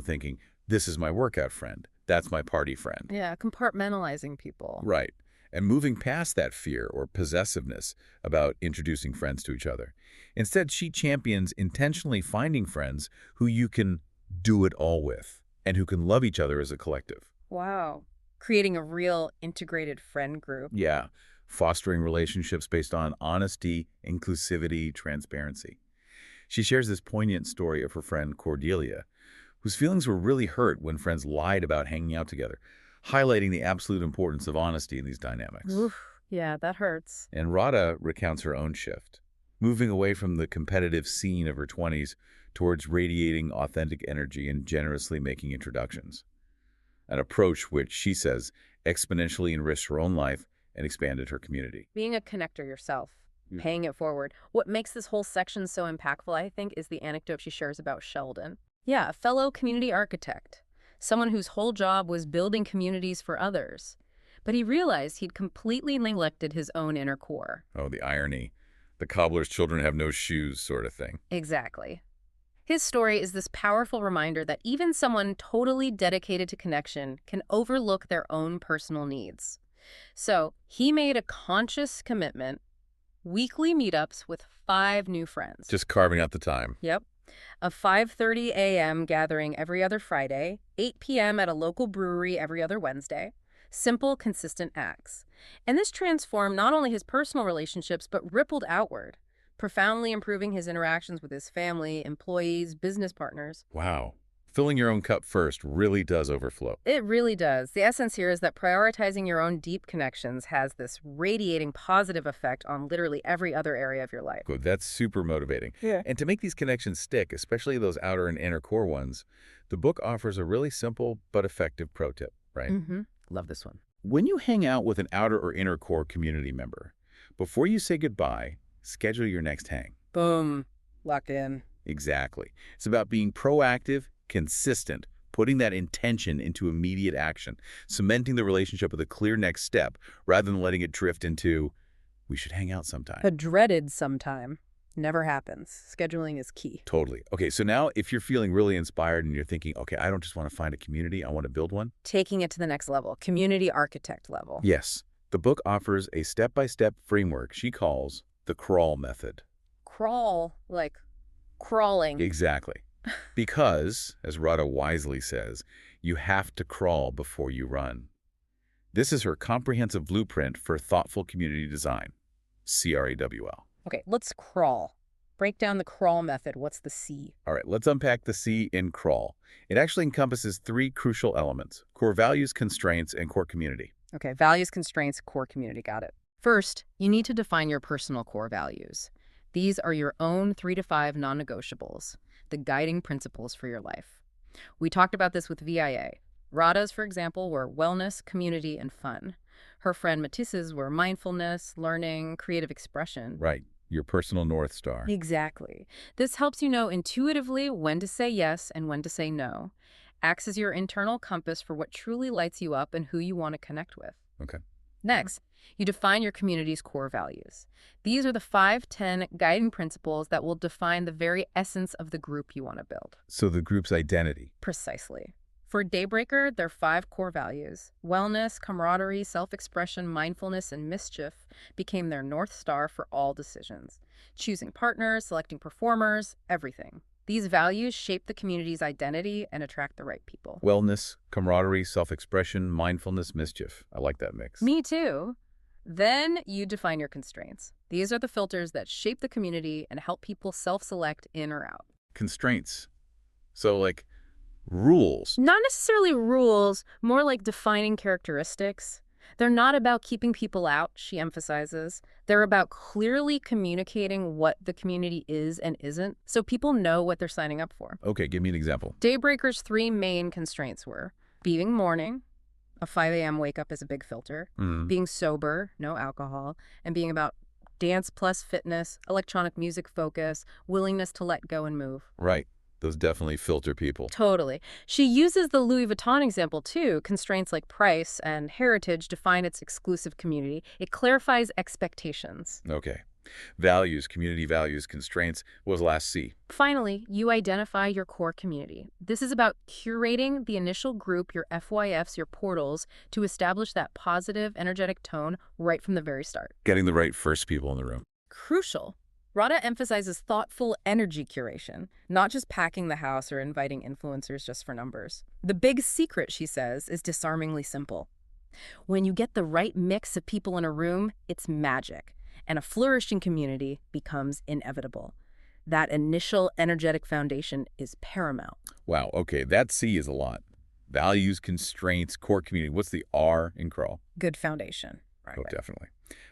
Thinking, this is my workout friend. That's my party friend. Yeah, compartmentalizing people. Right. And moving past that fear or possessiveness about introducing friends to each other. Instead, she champions intentionally finding friends who you can do it all with and who can love each other as a collective. Wow. Creating a real integrated friend group. Yeah. Fostering relationships based on honesty, inclusivity, transparency. She shares this poignant story of her friend Cordelia, whose feelings were really hurt when friends lied about hanging out together, highlighting the absolute importance of honesty in these dynamics. Oof. Yeah, that hurts. And Radha recounts her own shift, moving away from the competitive scene of her 20s towards radiating authentic energy and generously making introductions. An approach which, she says, exponentially enriched her own life and expanded her community. Being a connector yourself, paying it forward. What makes this whole section so impactful, I think, is the anecdote she shares about Sheldon. Yeah, a fellow community architect, someone whose whole job was building communities for others. But he realized he'd completely neglected his own inner core. Oh, the irony. The cobbler's children have no shoes sort of thing. Exactly. His story is this powerful reminder that even someone totally dedicated to connection can overlook their own personal needs. So he made a conscious commitment, weekly meetups with 5 new friends. Just carving out the time. Yep. A 5:30 a.m. gathering every other Friday, 8 p.m. at a local brewery every other Wednesday. Simple, consistent acts. And this transformed not only his personal relationships, but rippled outward, profoundly improving his interactions with his family, employees, business partners. Wow. Filling your own cup first really does overflow. It really does. The essence here is that prioritizing your own deep connections has this radiating positive effect on literally every other area of your life. Good. That's super motivating. Yeah. And to make these connections stick, especially those outer and inner core ones, the book offers a really simple but effective pro tip, right? Love this one. When you hang out with an outer or inner core community member, before you say goodbye, schedule your next hang. Boom. Locked in. Exactly. It's about being proactive, consistent, putting that intention into immediate action, cementing the relationship with a clear next step rather than letting it drift into, we should hang out sometime. The dreaded sometime never happens. Scheduling is key. Totally. Okay, so now if you're feeling really inspired and you're thinking, okay, I don't just want to find a community, I want to build one. Taking it to the next level, community architect level. Yes. The book offers a step-by-step framework she calls the crawl method. Crawl, like crawling. Exactly. Because, as Radha wisely says, you have to crawl before you run. This is her comprehensive blueprint for thoughtful community design, CRAWL. Okay, let's crawl. Break down the crawl method. What's the C? All right, let's unpack the C in crawl. It actually encompasses 3 crucial elements: core values, constraints, and core community. Okay, values, constraints, core community. Got it. First, you need to define your personal core values. These are your own 3 to 5 non-negotiables, the guiding principles for your life. We talked about this with VIA. Radha's, for example, were wellness, community, and fun. Her friend Matisse's were mindfulness, learning, creative expression. Right, your personal North Star. Exactly. This helps you know intuitively when to say yes and when to say no. Acts as your internal compass for what truly lights you up and who you want to connect with. Okay. Next, you define your community's core values. These are the 5-10 guiding principles that will define the very essence of the group you want to build. So the group's identity. Precisely. For Daybreaker, their 5 core values, wellness, camaraderie, self-expression, mindfulness, and mischief, became their North Star for all decisions. Choosing partners, selecting performers, everything. These values shape the community's identity and attract the right people. Wellness, camaraderie, self-expression, mindfulness, mischief. I like that mix. Me too. Then you define your constraints. These are the filters that shape the community and help people self-select in or out. Constraints. So like rules. Not necessarily rules, more like defining characteristics. They're not about keeping people out, she emphasizes. They're about clearly communicating what the community is and isn't, so people know what they're signing up for. Okay, give me an example. Daybreaker's 3 main constraints were being morning, a 5 a.m. wake up is a big filter, being sober, no alcohol, and being about dance plus fitness, electronic music focus, willingness to let go and move. Right. Those definitely filter people. Totally. She uses the Louis Vuitton example, too. Constraints like price and heritage define its exclusive community. It clarifies expectations. Okay. Values, community values, constraints. What was last C? Finally, you identify your core community. This is about curating the initial group, your FYFs, your portals, to establish that positive, energetic tone right from the very start. Getting the right first people in the room. Crucial. Radha emphasizes thoughtful energy curation, not just packing the house or inviting influencers just for numbers. The big secret, she says, is disarmingly simple. When you get the right mix of people in a room, it's magic, and a flourishing community becomes inevitable. That initial energetic foundation is paramount. Wow, okay, that C is a lot. Values, constraints, core community. What's the R in crawl? Good foundation. Oh, definitely.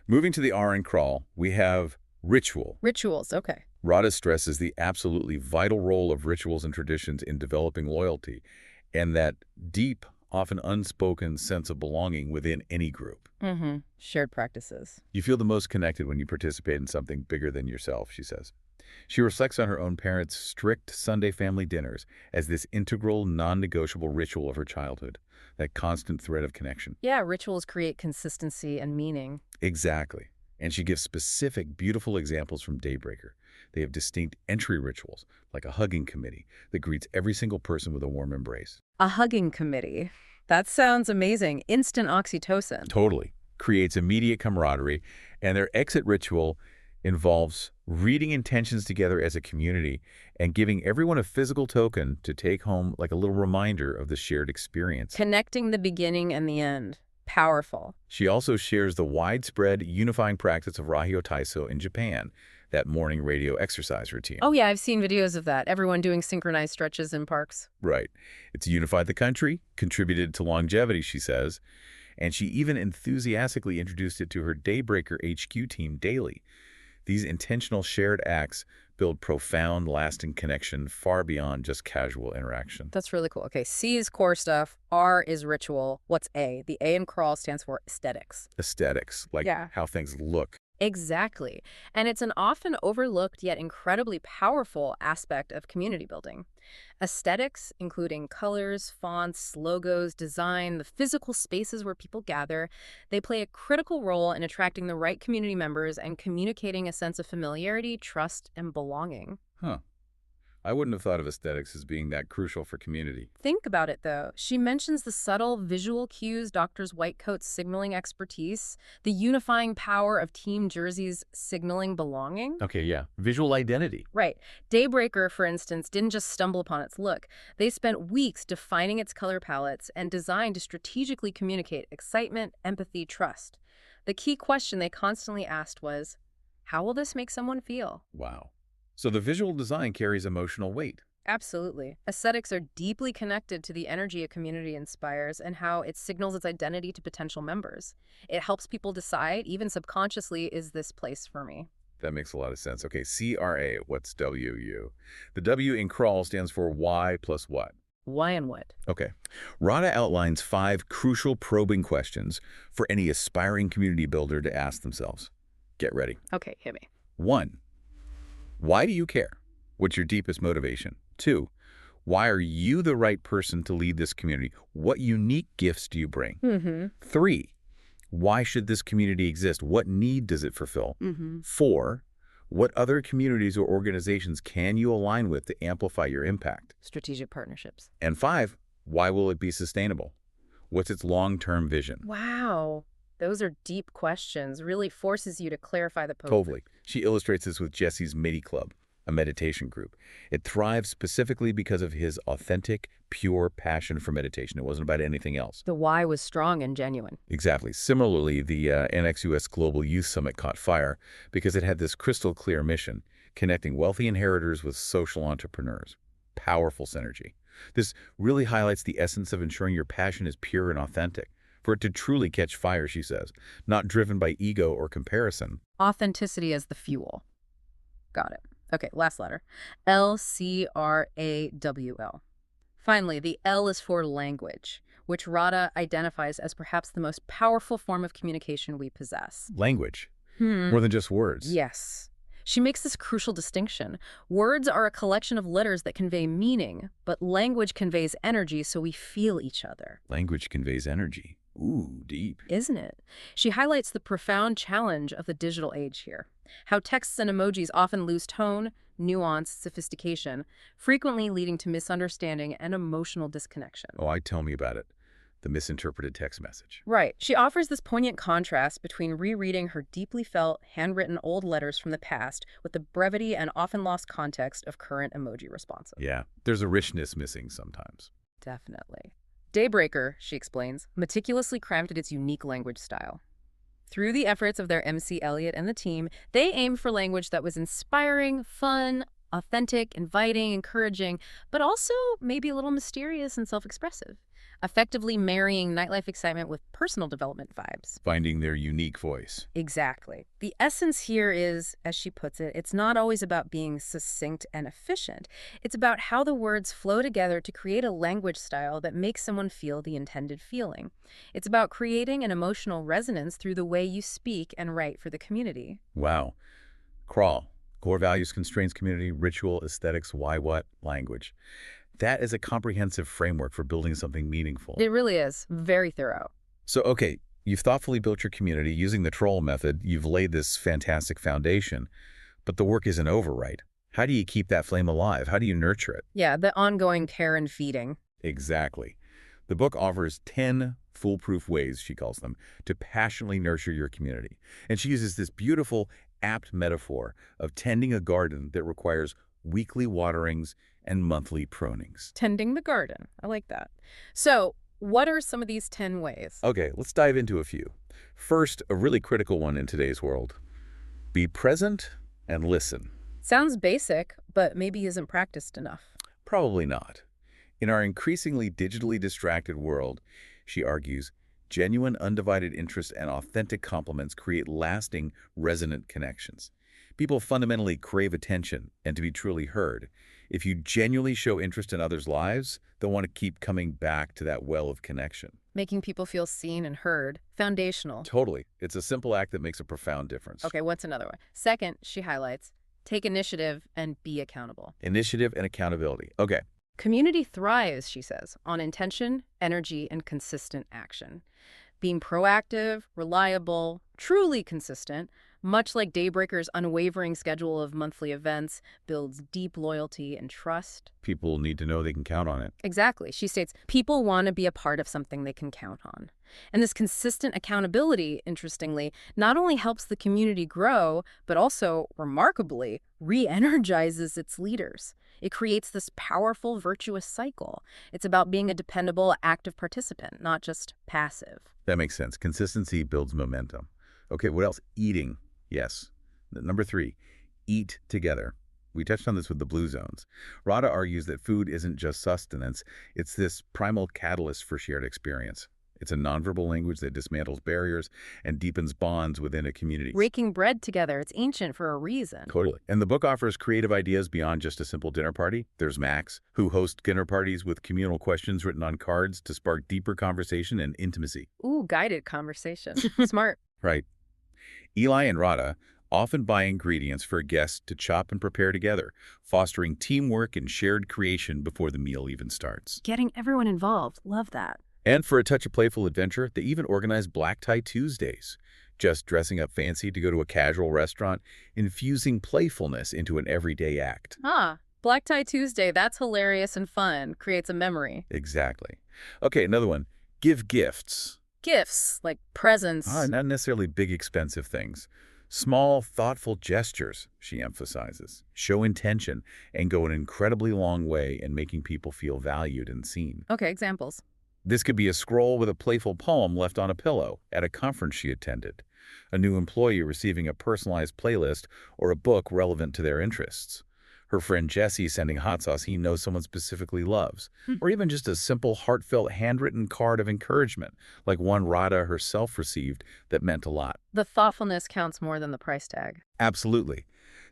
Moving to the R in crawl, we have ritual. Rituals, okay. Radha stresses the absolutely vital role of rituals and traditions in developing loyalty and that deep, often unspoken sense of belonging within any group. Shared practices. You feel the most connected when you participate in something bigger than yourself, she says. She reflects on her own parents' strict Sunday family dinners as this integral, non-negotiable ritual of her childhood, that constant thread of connection. Yeah, rituals create consistency and meaning. Exactly. And she gives specific, beautiful examples from Daybreaker. They have distinct entry rituals, like a hugging committee that greets every single person with a warm embrace. A hugging committee. That sounds amazing. Instant oxytocin. Totally. Creates immediate camaraderie. And their exit ritual involves reading intentions together as a community and giving everyone a physical token to take home like a little reminder of the shared experience. Connecting the beginning and the end. Powerful. She also shares the widespread unifying practice of Rahio Taiso in Japan, that morning radio exercise routine. Oh yeah, I've seen videos of that. Everyone doing synchronized stretches in parks. Right. It's unified the country, contributed to longevity, she says, and she even enthusiastically introduced it to her Daybreaker HQ team daily. These intentional shared acts build profound, lasting connection far beyond just casual interaction. That's really cool. Okay, C is core stuff. R is ritual. What's A? The A in crawl stands for aesthetics. Aesthetics, like how things look. Exactly. And it's an often overlooked yet incredibly powerful aspect of community building. Aesthetics, including colors, fonts, logos, design, the physical spaces where people gather, they play a critical role in attracting the right community members and communicating a sense of familiarity, trust, and belonging. Huh. I wouldn't have thought of aesthetics as being that crucial for community. Think about it, though. She mentions the subtle visual cues, doctors' white coats signaling expertise, the unifying power of team jerseys signaling belonging. Okay, yeah. Visual identity. Right. Daybreaker, for instance, didn't just stumble upon its look. They spent weeks defining its color palettes and designed to strategically communicate excitement, empathy, trust. The key question they constantly asked was, how will this make someone feel? Wow. So the visual design carries emotional weight. Absolutely. Aesthetics are deeply connected to the energy a community inspires and how it signals its identity to potential members. It helps people decide, even subconsciously, is this place for me? That makes a lot of sense. Okay, CRA, what's WU? The W in crawl stands for why plus what? Why and what? Okay. Radha outlines 5 crucial probing questions for any aspiring community builder to ask themselves. Get ready. Okay, hit me. 1. Why do you care? What's your deepest motivation? 2. Why are you the right person to lead this community? What unique gifts do you bring? 3. Why should this community exist? What need does it fulfill? 4. What other communities or organizations can you align with to amplify your impact? Strategic partnerships. And 5. Why will it be sustainable? What's its long-term vision? Wow. Those are deep questions. Really forces you to clarify the Totally. She illustrates this with Jesse's MIDI Club, a meditation group. It thrives specifically because of his authentic, pure passion for meditation. It wasn't about anything else. The why was strong and genuine. Exactly. Similarly, the NXUS Global Youth Summit caught fire because it had this crystal clear mission, connecting wealthy inheritors with social entrepreneurs. Powerful synergy. This really highlights the essence of ensuring your passion is pure and authentic. For it to truly catch fire, she says, not driven by ego or comparison. Authenticity as the fuel. Got it. Okay, last letter. LCRAWL. Finally, the L is for language, which Radha identifies as perhaps the most powerful form of communication we possess. Language. More than just words. Yes. She makes this crucial distinction. Words are a collection of letters that convey meaning, but language conveys energy so we feel each other. Language conveys energy. Ooh, deep. Isn't it? She highlights the profound challenge of the digital age here. How texts and emojis often lose tone, nuance, sophistication, frequently leading to misunderstanding and emotional disconnection. Oh, tell me about it. The misinterpreted text message. Right. She offers this poignant contrast between rereading her deeply felt, handwritten old letters from the past with the brevity and often lost context of current emoji responses. Yeah, there's a richness missing sometimes. Definitely. Daybreaker, she explains, meticulously crafted its unique language style. Through the efforts of their MC Elliott and the team, they aimed for language that was inspiring, fun, authentic, inviting, encouraging, but also maybe a little mysterious and self-expressive, effectively marrying nightlife excitement with personal development vibes. Finding their unique voice. Exactly. The essence here is, as she puts it, it's not always about being succinct and efficient. It's about how the words flow together to create a language style that makes someone feel the intended feeling. It's about creating an emotional resonance through the way you speak and write for the community. Wow. Crawl. Core values, constraints, community, ritual, aesthetics, why, what, language. That is a comprehensive framework for building something meaningful. It really is. Very thorough. So, okay, you've thoughtfully built your community using the troll method. You've laid this fantastic foundation, but the work isn't over, right? How do you keep that flame alive? How do you nurture it? Yeah, the ongoing care and feeding. Exactly. The book offers 10 foolproof ways, she calls them, to passionately nurture your community. And she uses this beautiful, apt metaphor of tending a garden that requires weekly waterings and monthly prunings. Tending the garden. I like that. So, what are some of these 10 ways? Okay, let's dive into a few. First, a really critical one in today's world. Be present and listen. Sounds basic, but maybe isn't practiced enough. Probably not. In our increasingly digitally distracted world, she argues, genuine undivided interest and authentic compliments create lasting, resonant connections. People fundamentally crave attention and to be truly heard. If you genuinely show interest in others' lives, they'll want to keep coming back to that well of connection. Making people feel seen and heard. Foundational. Totally. It's a simple act that makes a profound difference. Okay, what's another one? Second, she highlights, take initiative and be accountable. Initiative and accountability. Okay. Community thrives, she says, on intention, energy, and consistent action. Being proactive, reliable, truly consistent, much like Daybreaker's unwavering schedule of monthly events, builds deep loyalty and trust. People need to know they can count on it. Exactly. She states, people want to be a part of something they can count on. And this consistent accountability, interestingly, not only helps the community grow, but also, remarkably, re-energizes its leaders. It creates this powerful, virtuous cycle. It's about being a dependable, active participant, not just passive. That makes sense. Consistency builds momentum. Okay, what else? Eating. Yes. Number 3, eat together. We touched on this with the blue zones. Radha argues that food isn't just sustenance. It's this primal catalyst for shared experience. It's a nonverbal language that dismantles barriers and deepens bonds within a community. Breaking bread together, it's ancient for a reason. Totally. And the book offers creative ideas beyond just a simple dinner party. There's Max, who hosts dinner parties with communal questions written on cards to spark deeper conversation and intimacy. Ooh, guided conversation. Smart. Right. Eli and Radha often buy ingredients for guests to chop and prepare together, fostering teamwork and shared creation before the meal even starts. Getting everyone involved. Love that. And for a touch of playful adventure, they even organize Black Tie Tuesdays, just dressing up fancy to go to a casual restaurant, infusing playfulness into an everyday act. Black Tie Tuesday, that's hilarious and fun. Creates a memory. Exactly. Okay, another one. Give gifts. Gifts, like presents. Not necessarily big, expensive things. Small, thoughtful gestures, she emphasizes, show intention and go an incredibly long way in making people feel valued and seen. Okay, examples. This could be a scroll with a playful poem left on a pillow at a conference she attended, a new employee receiving a personalized playlist, or a book relevant to their interests. Her friend Jessie sending hot sauce he knows someone specifically loves, or even just a simple, heartfelt, handwritten card of encouragement, like one Radha herself received that meant a lot. The thoughtfulness counts more than the price tag. Absolutely.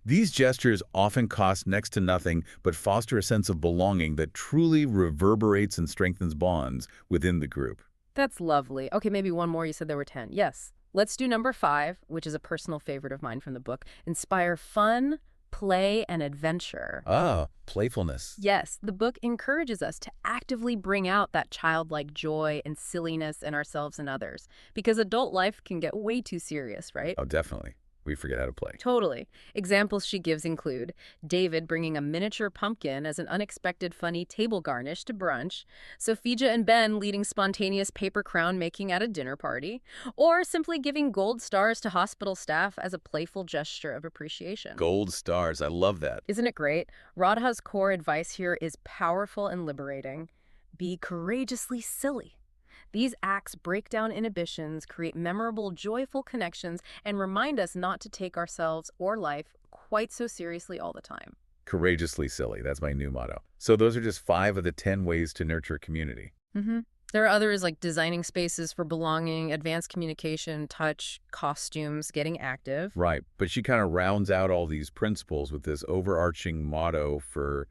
These gestures often cost next to nothing but foster a sense of belonging that truly reverberates and strengthens bonds within the group. That's lovely. Okay, maybe one more. You said there were 10. Yes. Let's do number 5, which is a personal favorite of mine from the book. Inspire fun, play, and adventure. Ah, playfulness. Yes, the book encourages us to actively bring out that childlike joy and silliness in ourselves and others, because adult life can get way too serious, right? Oh, definitely. We forget how to play. Totally. Examples she gives include David bringing a miniature pumpkin as an unexpected funny table garnish to brunch, Sophia and Ben leading spontaneous paper crown making at a dinner party, or simply giving gold stars to hospital staff as a playful gesture of appreciation. Gold stars. I love that. Isn't it great? Radha's core advice here is powerful and liberating. Be courageously silly. These acts break down inhibitions, create memorable, joyful connections, and remind us not to take ourselves or life quite so seriously all the time. Courageously silly. That's my new motto. So those are just 5 of the 10 ways to nurture community. There are others like designing spaces for belonging, advanced communication, touch, costumes, getting active. Right. But she kind of rounds out all these principles with this overarching motto for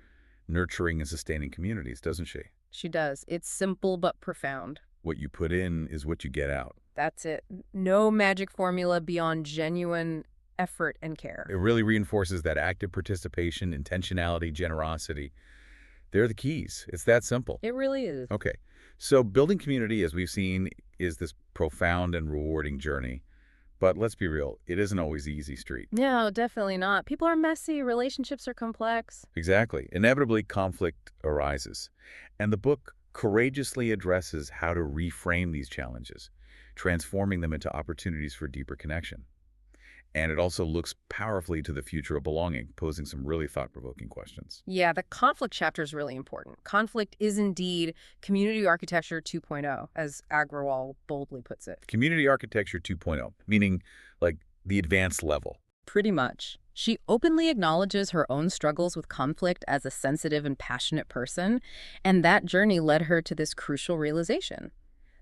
nurturing and sustaining communities, doesn't she? She does. It's simple but profound. What you put in is what you get out. That's it. No magic formula beyond genuine effort and care. It really reinforces that active participation, intentionality, generosity. They're the keys. It's that simple. It really is. Okay. So building community, as we've seen, is this profound and rewarding journey. But let's be real, it isn't always the easy street. No, definitely not. People are messy. Relationships are complex. Exactly. Inevitably, conflict arises. And the book courageously addresses how to reframe these challenges, transforming them into opportunities for deeper connection. And it also looks powerfully to the future of belonging, posing some really thought-provoking questions. Yeah, the conflict chapter is really important. Conflict is indeed community architecture 2.0, as Agrawal boldly puts it. Community architecture 2.0, meaning like the advanced level. Pretty much. She openly acknowledges her own struggles with conflict as a sensitive and passionate person, and that journey led her to this crucial realization.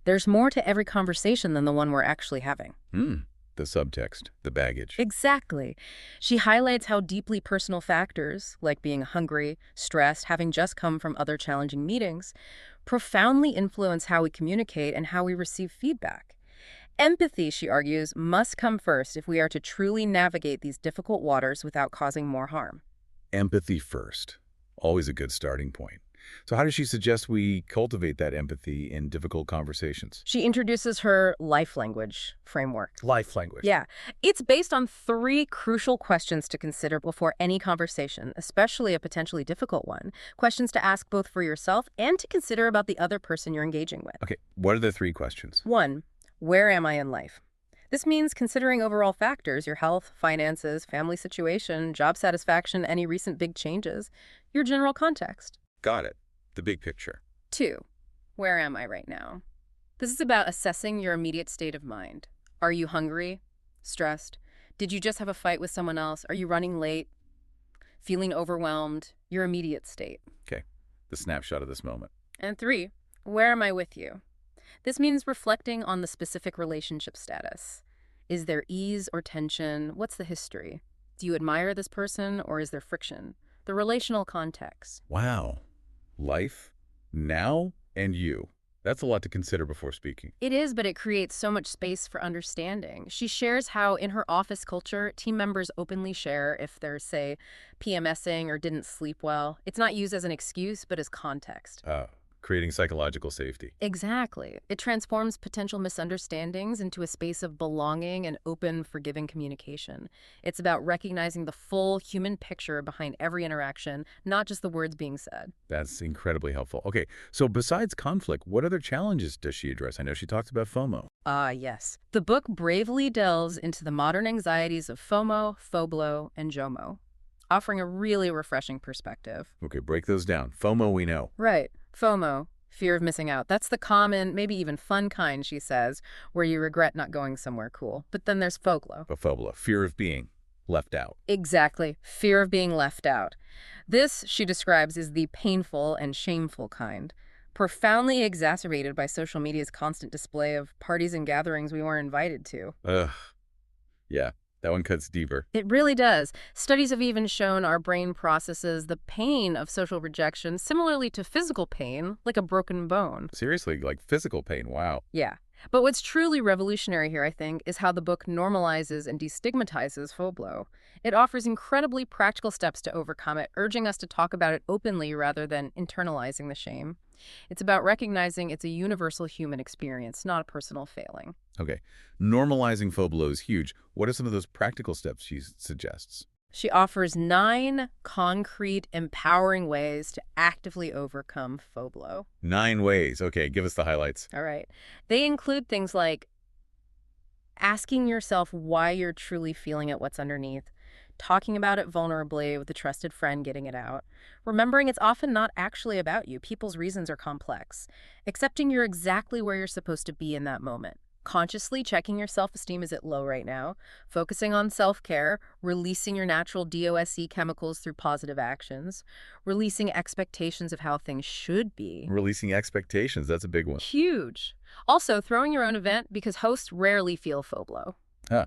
There's more to every conversation than the one we're actually having. The subtext, the baggage. Exactly. She highlights how deeply personal factors, like being hungry, stressed, having just come from other challenging meetings, profoundly influence how we communicate and how we receive feedback. Empathy, she argues, must come first if we are to truly navigate these difficult waters without causing more harm. Empathy first. Always a good starting point. So how does she suggest we cultivate that empathy in difficult conversations? She introduces her life language framework. Life language. Yeah. It's based on 3 crucial questions to consider before any conversation, especially a potentially difficult one. Questions to ask both for yourself and to consider about the other person you're engaging with. Okay, what are the 3 questions? 1. Where am I in life? This means considering overall factors, your health, finances, family situation, job satisfaction, any recent big changes, your general context. Got it. The big picture. 2. Where am I right now? This is about assessing your immediate state of mind. Are you hungry? Stressed? Did you just have a fight with someone else? Are you running late? Feeling overwhelmed? Your immediate state. Okay, the snapshot of this moment. And 3. Where am I with you? This means reflecting on the specific relationship status. Is there ease or tension? What's the history? Do you admire this person or is there friction? The relational context. Wow. Life, now, and you. That's a lot to consider before speaking. It is, but it creates so much space for understanding. She shares how in her office culture, team members openly share if they're, say, PMSing or didn't sleep well. It's not used as an excuse, but as context. Creating psychological safety. Exactly. It transforms potential misunderstandings into a space of belonging and open, forgiving communication. It's about recognizing the full human picture behind every interaction, not just the words being said. That's incredibly helpful. Okay, so besides conflict, what other challenges does she address? I know she talks about FOMO. Yes. The book bravely delves into the modern anxieties of FOMO, FOBLO, and JOMO, offering a really refreshing perspective. Okay, break those down. FOMO we know. Right. FOMO, fear of missing out. That's the common, maybe even fun kind, she says, where you regret not going somewhere cool. But then there's FOBLO. FOBLO, fear of being left out. Exactly. Fear of being left out. This, she describes, is the painful and shameful kind, profoundly exacerbated by social media's constant display of parties and gatherings we weren't invited to. Yeah. That one cuts deeper. It really does. Studies have even shown our brain processes the pain of social rejection similarly to physical pain, like a broken bone. Seriously, like physical pain, wow. Yeah. But what's truly revolutionary here, I think, is how the book normalizes and destigmatizes Foblo. It offers incredibly practical steps to overcome it, urging us to talk about it openly rather than internalizing the shame. It's about recognizing it's a universal human experience, not a personal failing. Okay, normalizing Foblo is huge. What are some of those practical steps she suggests? She offers 9 concrete, empowering ways to actively overcome Foblo. 9 ways. Okay, give us the highlights. All right. They include things like asking yourself why you're truly feeling it, what's underneath, talking about it vulnerably with a trusted friend, getting it out, remembering it's often not actually about you. People's reasons are complex, accepting you're exactly where you're supposed to be in that moment, consciously checking your self-esteem, is it low right now, focusing on self-care, releasing your natural DOSE chemicals through positive actions, releasing expectations of how things should be. Releasing expectations, that's a big one. Huge. Also, throwing your own event because hosts rarely feel Foblo. Huh.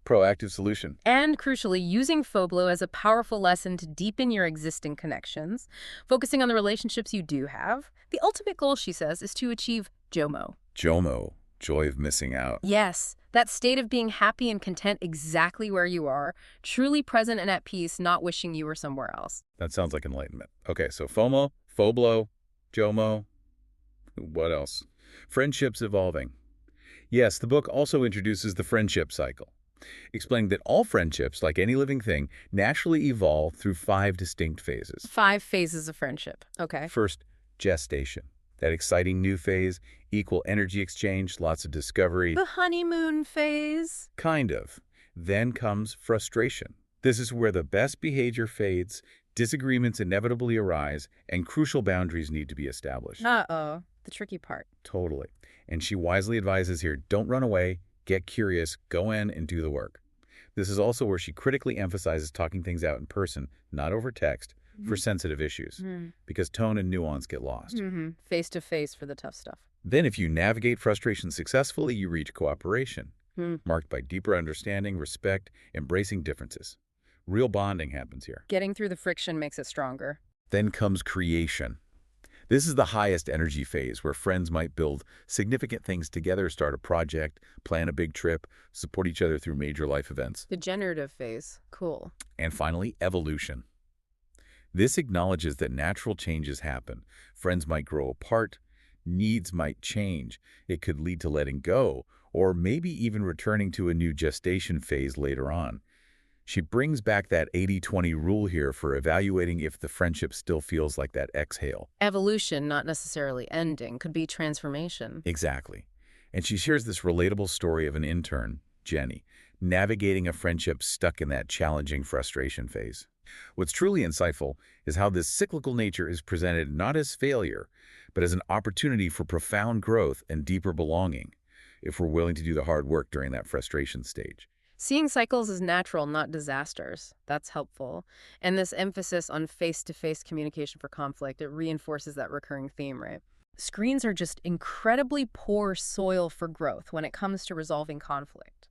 Proactive solution. And crucially, using Foblo as a powerful lesson to deepen your existing connections, focusing on the relationships you do have. The ultimate goal, she says, is to achieve JOMO. JOMO, joy of missing out. Yes, that state of being happy and content exactly where you are, truly present and at peace, not wishing you were somewhere else. That sounds like enlightenment. Okay, so FOMO, Foblo, JOMO. What else? Friendships evolving. Yes, the book also introduces the friendship cycle, explaining that all friendships, like any living thing, naturally evolve through 5 distinct phases. 5 phases of friendship. Okay. First, gestation. That exciting new phase, equal energy exchange, lots of discovery. The honeymoon phase. Kind of. Then comes frustration. This is where the best behavior fades, disagreements inevitably arise, and crucial boundaries need to be established. Uh-oh. The tricky part. Totally. And she wisely advises here, don't run away, get curious, go in and do the work. This is also where she critically emphasizes talking things out in person, not over text, for sensitive issues, because tone and nuance get lost. Face to face for the tough stuff. Then if you navigate frustration successfully, you reach cooperation, marked by deeper understanding, respect, embracing differences. Real bonding happens here. Getting through the friction makes it stronger. Then comes creation. This is the highest energy phase where friends might build significant things together, start a project, plan a big trip, support each other through major life events. The generative phase. Cool. And finally, evolution. This acknowledges that natural changes happen. Friends might grow apart, needs might change. It could lead to letting go, or maybe even returning to a new gestation phase later on. She brings back that 80-20 rule here for evaluating if the friendship still feels like that exhale. Evolution, not necessarily ending, could be transformation. Exactly. And she shares this relatable story of an intern, Jenny, navigating a friendship stuck in that challenging frustration phase. What's truly insightful is how this cyclical nature is presented not as failure, but as an opportunity for profound growth and deeper belonging, if we're willing to do the hard work during that frustration stage. Seeing cycles as natural, not disasters. That's helpful. And this emphasis on face-to-face communication for conflict, it reinforces that recurring theme, right? Screens are just incredibly poor soil for growth when it comes to resolving conflict.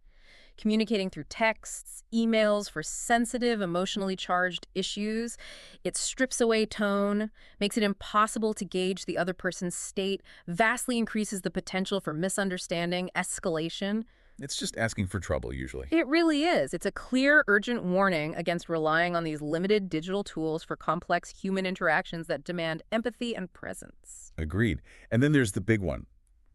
Communicating through texts, emails for sensitive, emotionally charged issues, it strips away tone, makes it impossible to gauge the other person's state, vastly increases the potential for misunderstanding, escalation. It's just asking for trouble, usually. It really is. It's a clear, urgent warning against relying on these limited digital tools for complex human interactions that demand empathy and presence. Agreed. And then there's the big one,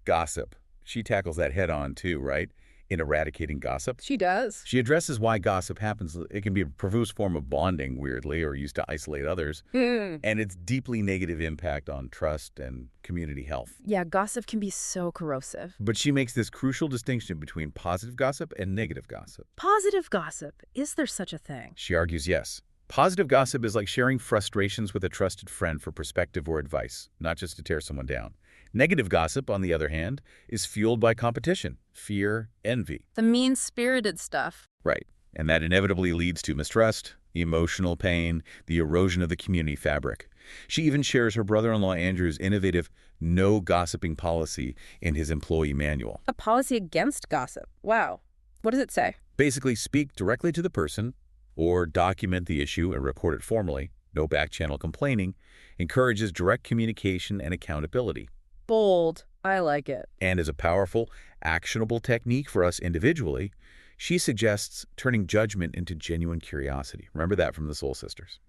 gossip. She tackles that head on too, right? In Eradicating Gossip. She does. She addresses why gossip happens. It can be a profuse form of bonding, weirdly, or used to isolate others. And its deeply negative impact on trust and community health. Yeah, gossip can be so corrosive. But she makes this crucial distinction between positive gossip and negative gossip. Positive gossip. Is there such a thing? She argues yes. Positive gossip is like sharing frustrations with a trusted friend for perspective or advice, not just to tear someone down. Negative gossip, on the other hand, is fueled by competition, fear, envy. The mean-spirited stuff. Right. And that inevitably leads to mistrust, emotional pain, the erosion of the community fabric. She even shares her brother-in-law Andrew's innovative no gossiping policy in his employee manual. A policy against gossip. Wow. What does it say? Basically, speak directly to the person or document the issue and report it formally. No back-channel complaining. Encourages direct communication and accountability. Bold. I like it. And as a powerful, actionable technique for us individually, she suggests turning judgment into genuine curiosity. Remember that from the Soul Sisters.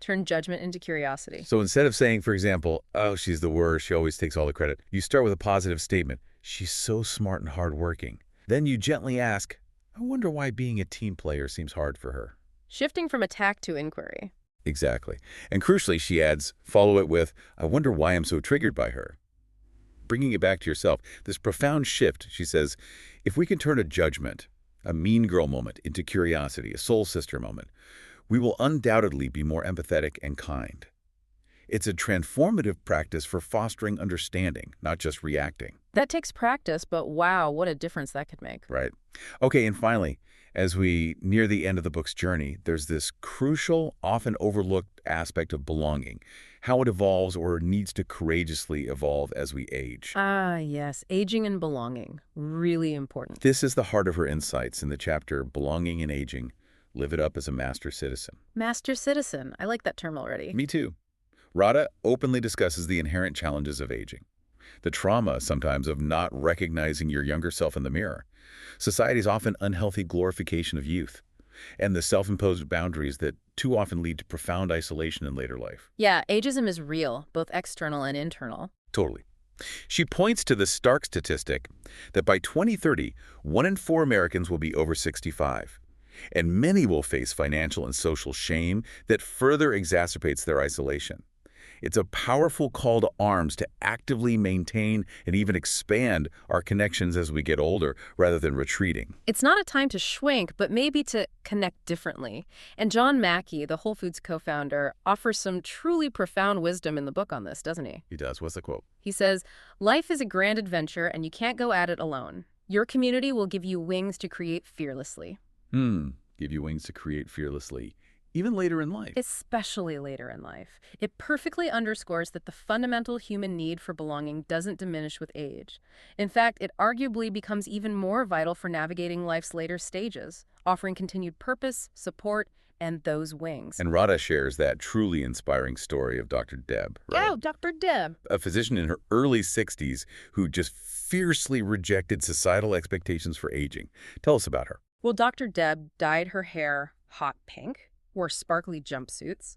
Turn judgment into curiosity. So instead of saying, for example, oh, she's the worst, she always takes all the credit, you start with a positive statement. She's so smart and hardworking. Then you gently ask, I wonder why being a team player seems hard for her. Shifting from attack to inquiry. Exactly. And crucially, she adds, follow it with, I wonder why I'm so triggered by her. Bringing it back to yourself, this profound shift, she says, if we can turn a judgment, a mean girl moment, into curiosity, a soul sister moment, we will undoubtedly be more empathetic and kind. It's a transformative practice for fostering understanding, not just reacting. That takes practice, but wow, what a difference that could make. Right. Okay, and finally, as we near the end of the book's journey, there's this crucial, often overlooked aspect of belonging, how it evolves or needs to courageously evolve as we age. Ah, yes, aging and belonging. Really important. This is the heart of her insights in the chapter Belonging and Aging, Live It Up as a Master Citizen. Master citizen. I like that term already. Me too. Radha openly discusses the inherent challenges of aging, the trauma sometimes of not recognizing your younger self in the mirror, society's often unhealthy glorification of youth, and the self-imposed boundaries that too often lead to profound isolation in later life. Yeah, ageism is real, both external and internal. Totally. She points to the stark statistic that by 2030, 1 in 4 Americans will be over 65, and many will face financial and social shame that further exacerbates their isolation. It's a powerful call to arms to actively maintain and even expand our connections as we get older, rather than retreating. It's not a time to shrink, but maybe to connect differently. And John Mackey, the Whole Foods co-founder, offers some truly profound wisdom in the book on this, doesn't he? He does. What's the quote? He says, life is a grand adventure and you can't go at it alone. Your community will give you wings to create fearlessly. Give you wings to create fearlessly, even later in life. Especially later in life. It perfectly underscores that the fundamental human need for belonging doesn't diminish with age. In fact, it arguably becomes even more vital for navigating life's later stages, offering continued purpose, support, and those wings. And Radha shares that truly inspiring story of Dr. Deb, right? Oh, Dr. Deb. A physician in her early 60s who just fiercely rejected societal expectations for aging. Tell us about her. Well, Dr. Deb dyed her hair hot pink, wore sparkly jumpsuits,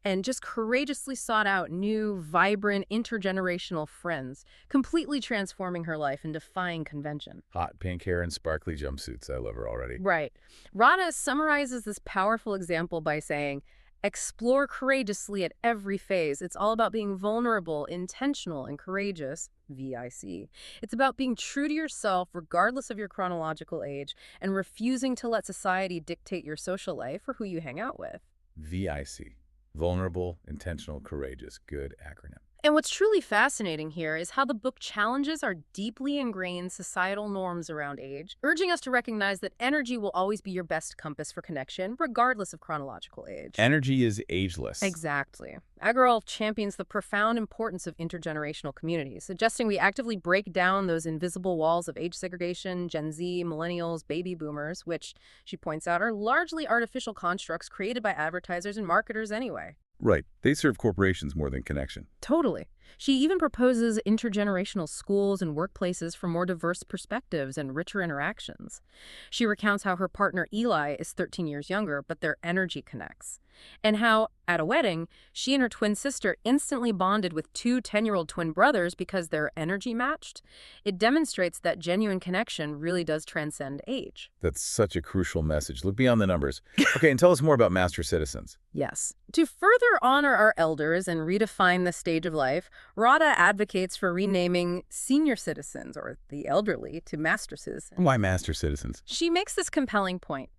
and just courageously sought out new, vibrant, intergenerational friends, completely transforming her life and defying convention. Hot pink hair and sparkly jumpsuits. I love her already. Right. Radha summarizes this powerful example by saying, explore courageously at every phase. It's all about being vulnerable, intentional, and courageous, VIC. It's about being true to yourself regardless of your chronological age and refusing to let society dictate your social life or who you hang out with. VIC. Vulnerable, intentional, courageous. Good acronym. And what's truly fascinating here is how the book challenges our deeply ingrained societal norms around age, urging us to recognize that energy will always be your best compass for connection, regardless of chronological age. Energy is ageless. Exactly. Agrawal champions the profound importance of intergenerational communities, suggesting we actively break down those invisible walls of age segregation, Gen Z, millennials, baby boomers, which, she points out, are largely artificial constructs created by advertisers and marketers anyway. Right. They serve corporations more than connection. Totally. She even proposes intergenerational schools and workplaces for more diverse perspectives and richer interactions. She recounts how her partner Eli is 13 years younger, but their energy connects. And how, at a wedding, she and her twin sister instantly bonded with 2 10-year-old twin brothers because their energy matched. It demonstrates that genuine connection really does transcend age. That's such a crucial message. Look beyond the numbers. Okay, and tell us more about Master Citizens. Yes. To further honor our elders and redefine the stage of life, Radha advocates for renaming senior citizens, or the elderly, to Master Citizens. Why Master Citizens? She makes this compelling point.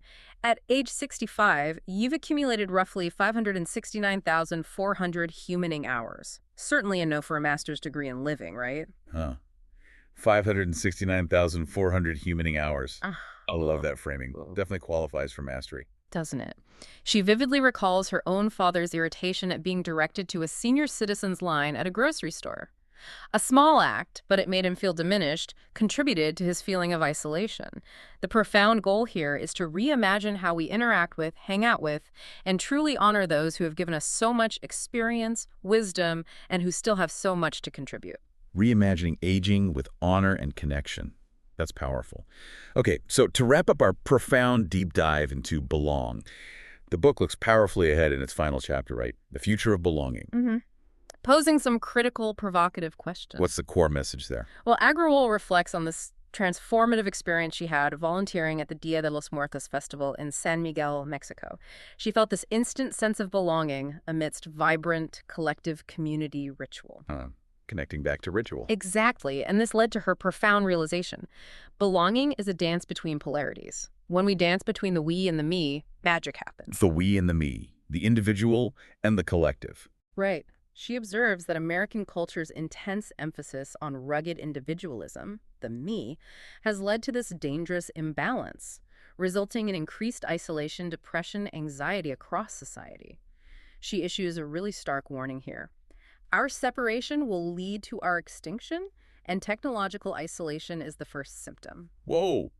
At age 65, you've accumulated roughly 569,400 humaning hours. Certainly a no for a master's degree in living, right? 569,400 humaning hours. I love that framing. Definitely qualifies for mastery. Doesn't it? She vividly recalls her own father's irritation at being directed to a senior citizen's line at a grocery store. A small act, but it made him feel diminished, contributed to his feeling of isolation. The profound goal here is to reimagine how we interact with, hang out with, and truly honor those who have given us so much experience, wisdom, and who still have so much to contribute. reimagining aging with honor and connection. That's powerful. Okay, so to wrap up our profound deep dive into belong, the book looks powerfully ahead in its final chapter, right? The future of belonging. Posing some critical, provocative questions. What's the core message there? Well, Agrawal reflects on this transformative experience she had volunteering at the Dia de los Muertos festival in San Miguel, Mexico. She felt this instant sense of belonging amidst vibrant, collective community ritual. Connecting back to ritual. Exactly, and this led to her profound realization. Belonging is a dance between polarities. When we dance between the we and the me, magic happens. The we and the me, the individual and the collective. Right. She observes that American culture's intense emphasis on rugged individualism, the me, has led to this dangerous imbalance, resulting in increased isolation, depression, anxiety across society. She issues a really stark warning here. Our separation will lead to our extinction, and technological isolation is the first symptom. Whoa!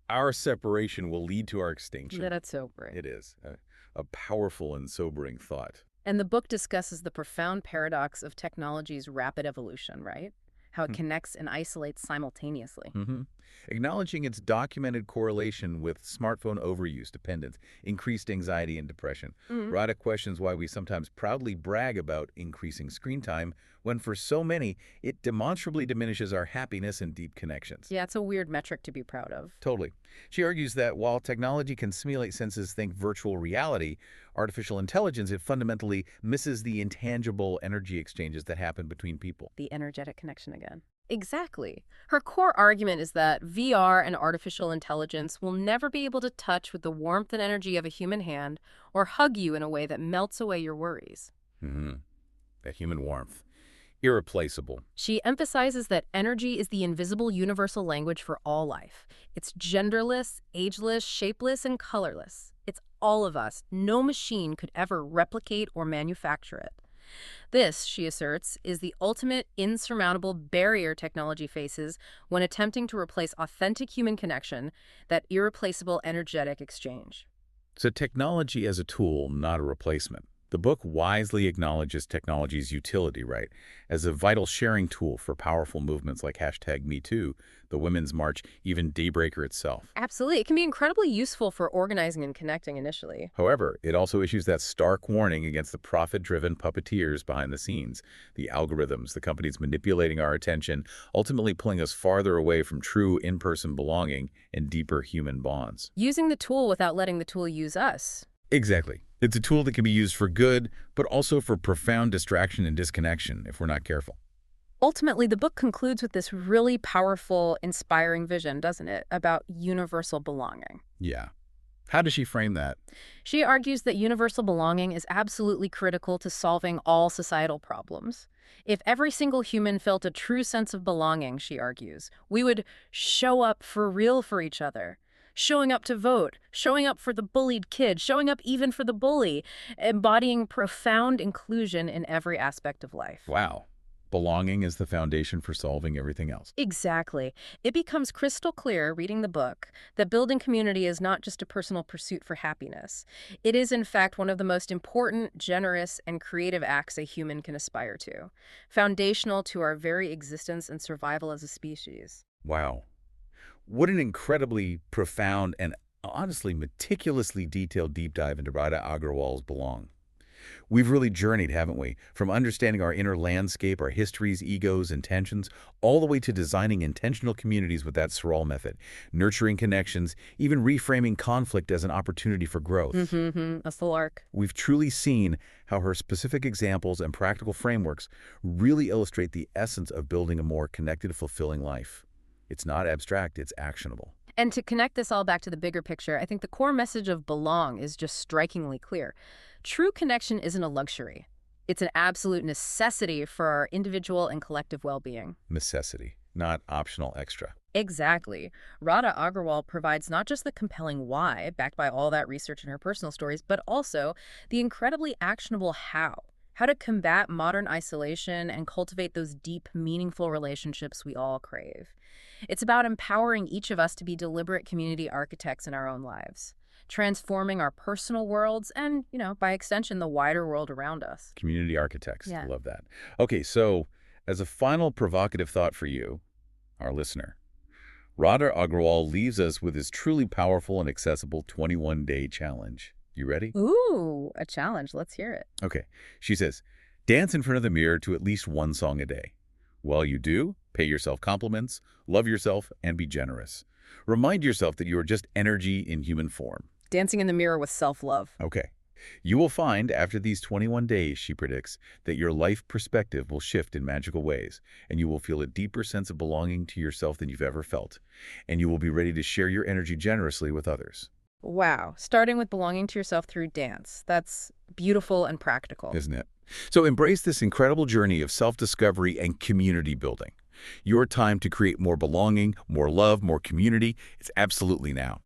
Our separation will lead to our extinction. That's sobering. It is. A powerful and sobering thought. And the book discusses the profound paradox of technology's rapid evolution, right? How it connects and isolates simultaneously. Acknowledging its documented correlation with smartphone overuse, dependence, increased anxiety and depression. Radha questions why we sometimes proudly brag about increasing screen time when for so many, it demonstrably diminishes our happiness and deep connections. Yeah, it's a weird metric to be proud of. Totally. She argues that while technology can simulate senses, think virtual reality, artificial intelligence, it fundamentally misses the intangible energy exchanges that happen between people. The energetic connection again. Exactly. Her core argument is that VR and artificial intelligence will never be able to touch with the warmth and energy of a human hand or hug you in a way that melts away your worries. That human warmth. Irreplaceable. She emphasizes that energy is the invisible universal language for all life. It's genderless, ageless, shapeless, and colorless. It's all of us. No machine could ever replicate or manufacture it. This, she asserts, is the ultimate insurmountable barrier technology faces when attempting to replace authentic human connection, that irreplaceable energetic exchange. So technology as a tool, not a replacement. The book wisely acknowledges technology's utility, right, as a vital sharing tool for powerful movements like #MeToo, the Women's March, even Daybreaker itself. Absolutely. It can be incredibly useful for organizing and connecting initially. However, it also issues that stark warning against the profit-driven puppeteers behind the scenes, the algorithms, the companies manipulating our attention, ultimately pulling us farther away from true in-person belonging and deeper human bonds. Using the tool without letting the tool use us. Exactly. It's a tool that can be used for good, but also for profound distraction and disconnection if we're not careful. Ultimately, the book concludes with this really powerful, inspiring vision, doesn't it, about universal belonging. Yeah. How does she frame that? She argues that universal belonging is absolutely critical to solving all societal problems. If every single human felt a true sense of belonging, she argues, we would show up for real for each other. Showing up to vote, showing up for the bullied kid, showing up even for the bully, embodying profound inclusion in every aspect of life. Wow. Belonging is the foundation for solving everything else. Exactly. It becomes crystal clear, reading the book, that building community is not just a personal pursuit for happiness. It is, in fact, one of the most important, generous, and creative acts a human can aspire to, foundational to our very existence and survival as a species. Wow. What an incredibly profound and honestly meticulously detailed deep dive into Radha Agrawal's Belong. We've really journeyed, haven't we? From understanding our inner landscape, our histories, egos, and tensions, all the way to designing intentional communities with that Sorrel method, nurturing connections, even reframing conflict as an opportunity for growth. That's the lark. We've truly seen how her specific examples and practical frameworks really illustrate the essence of building a more connected, fulfilling life. It's not abstract, it's actionable. And to connect this all back to the bigger picture, I think the core message of belong is just strikingly clear. True connection isn't a luxury. It's an absolute necessity for our individual and collective well-being. Necessity, not optional extra. Exactly. Radha Agrawal provides not just the compelling why, backed by all that research in her personal stories, but also the incredibly actionable how. How to combat modern isolation and cultivate those deep, meaningful relationships we all crave. It's about empowering each of us to be deliberate community architects in our own lives, transforming our personal worlds and, by extension, the wider world around us. Community architects. Yeah. I love that. Okay, so as a final provocative thought for you, our listener, Radha Agrawal leaves us with his truly powerful and accessible 21-day challenge. You ready? Ooh, a challenge. Let's hear it. Okay. She says, dance in front of the mirror to at least one song a day. While you do, pay yourself compliments, love yourself, and be generous. Remind yourself that you are just energy in human form. Dancing in the mirror with self-love. Okay. You will find after these 21 days, she predicts, that your life perspective will shift in magical ways, and you will feel a deeper sense of belonging to yourself than you've ever felt. And you will be ready to share your energy generously with others. Wow. Starting with belonging to yourself through dance. That's beautiful and practical. Isn't it? So embrace this incredible journey of self-discovery and community building. Your time to create more belonging, more love, more community, it's absolutely now.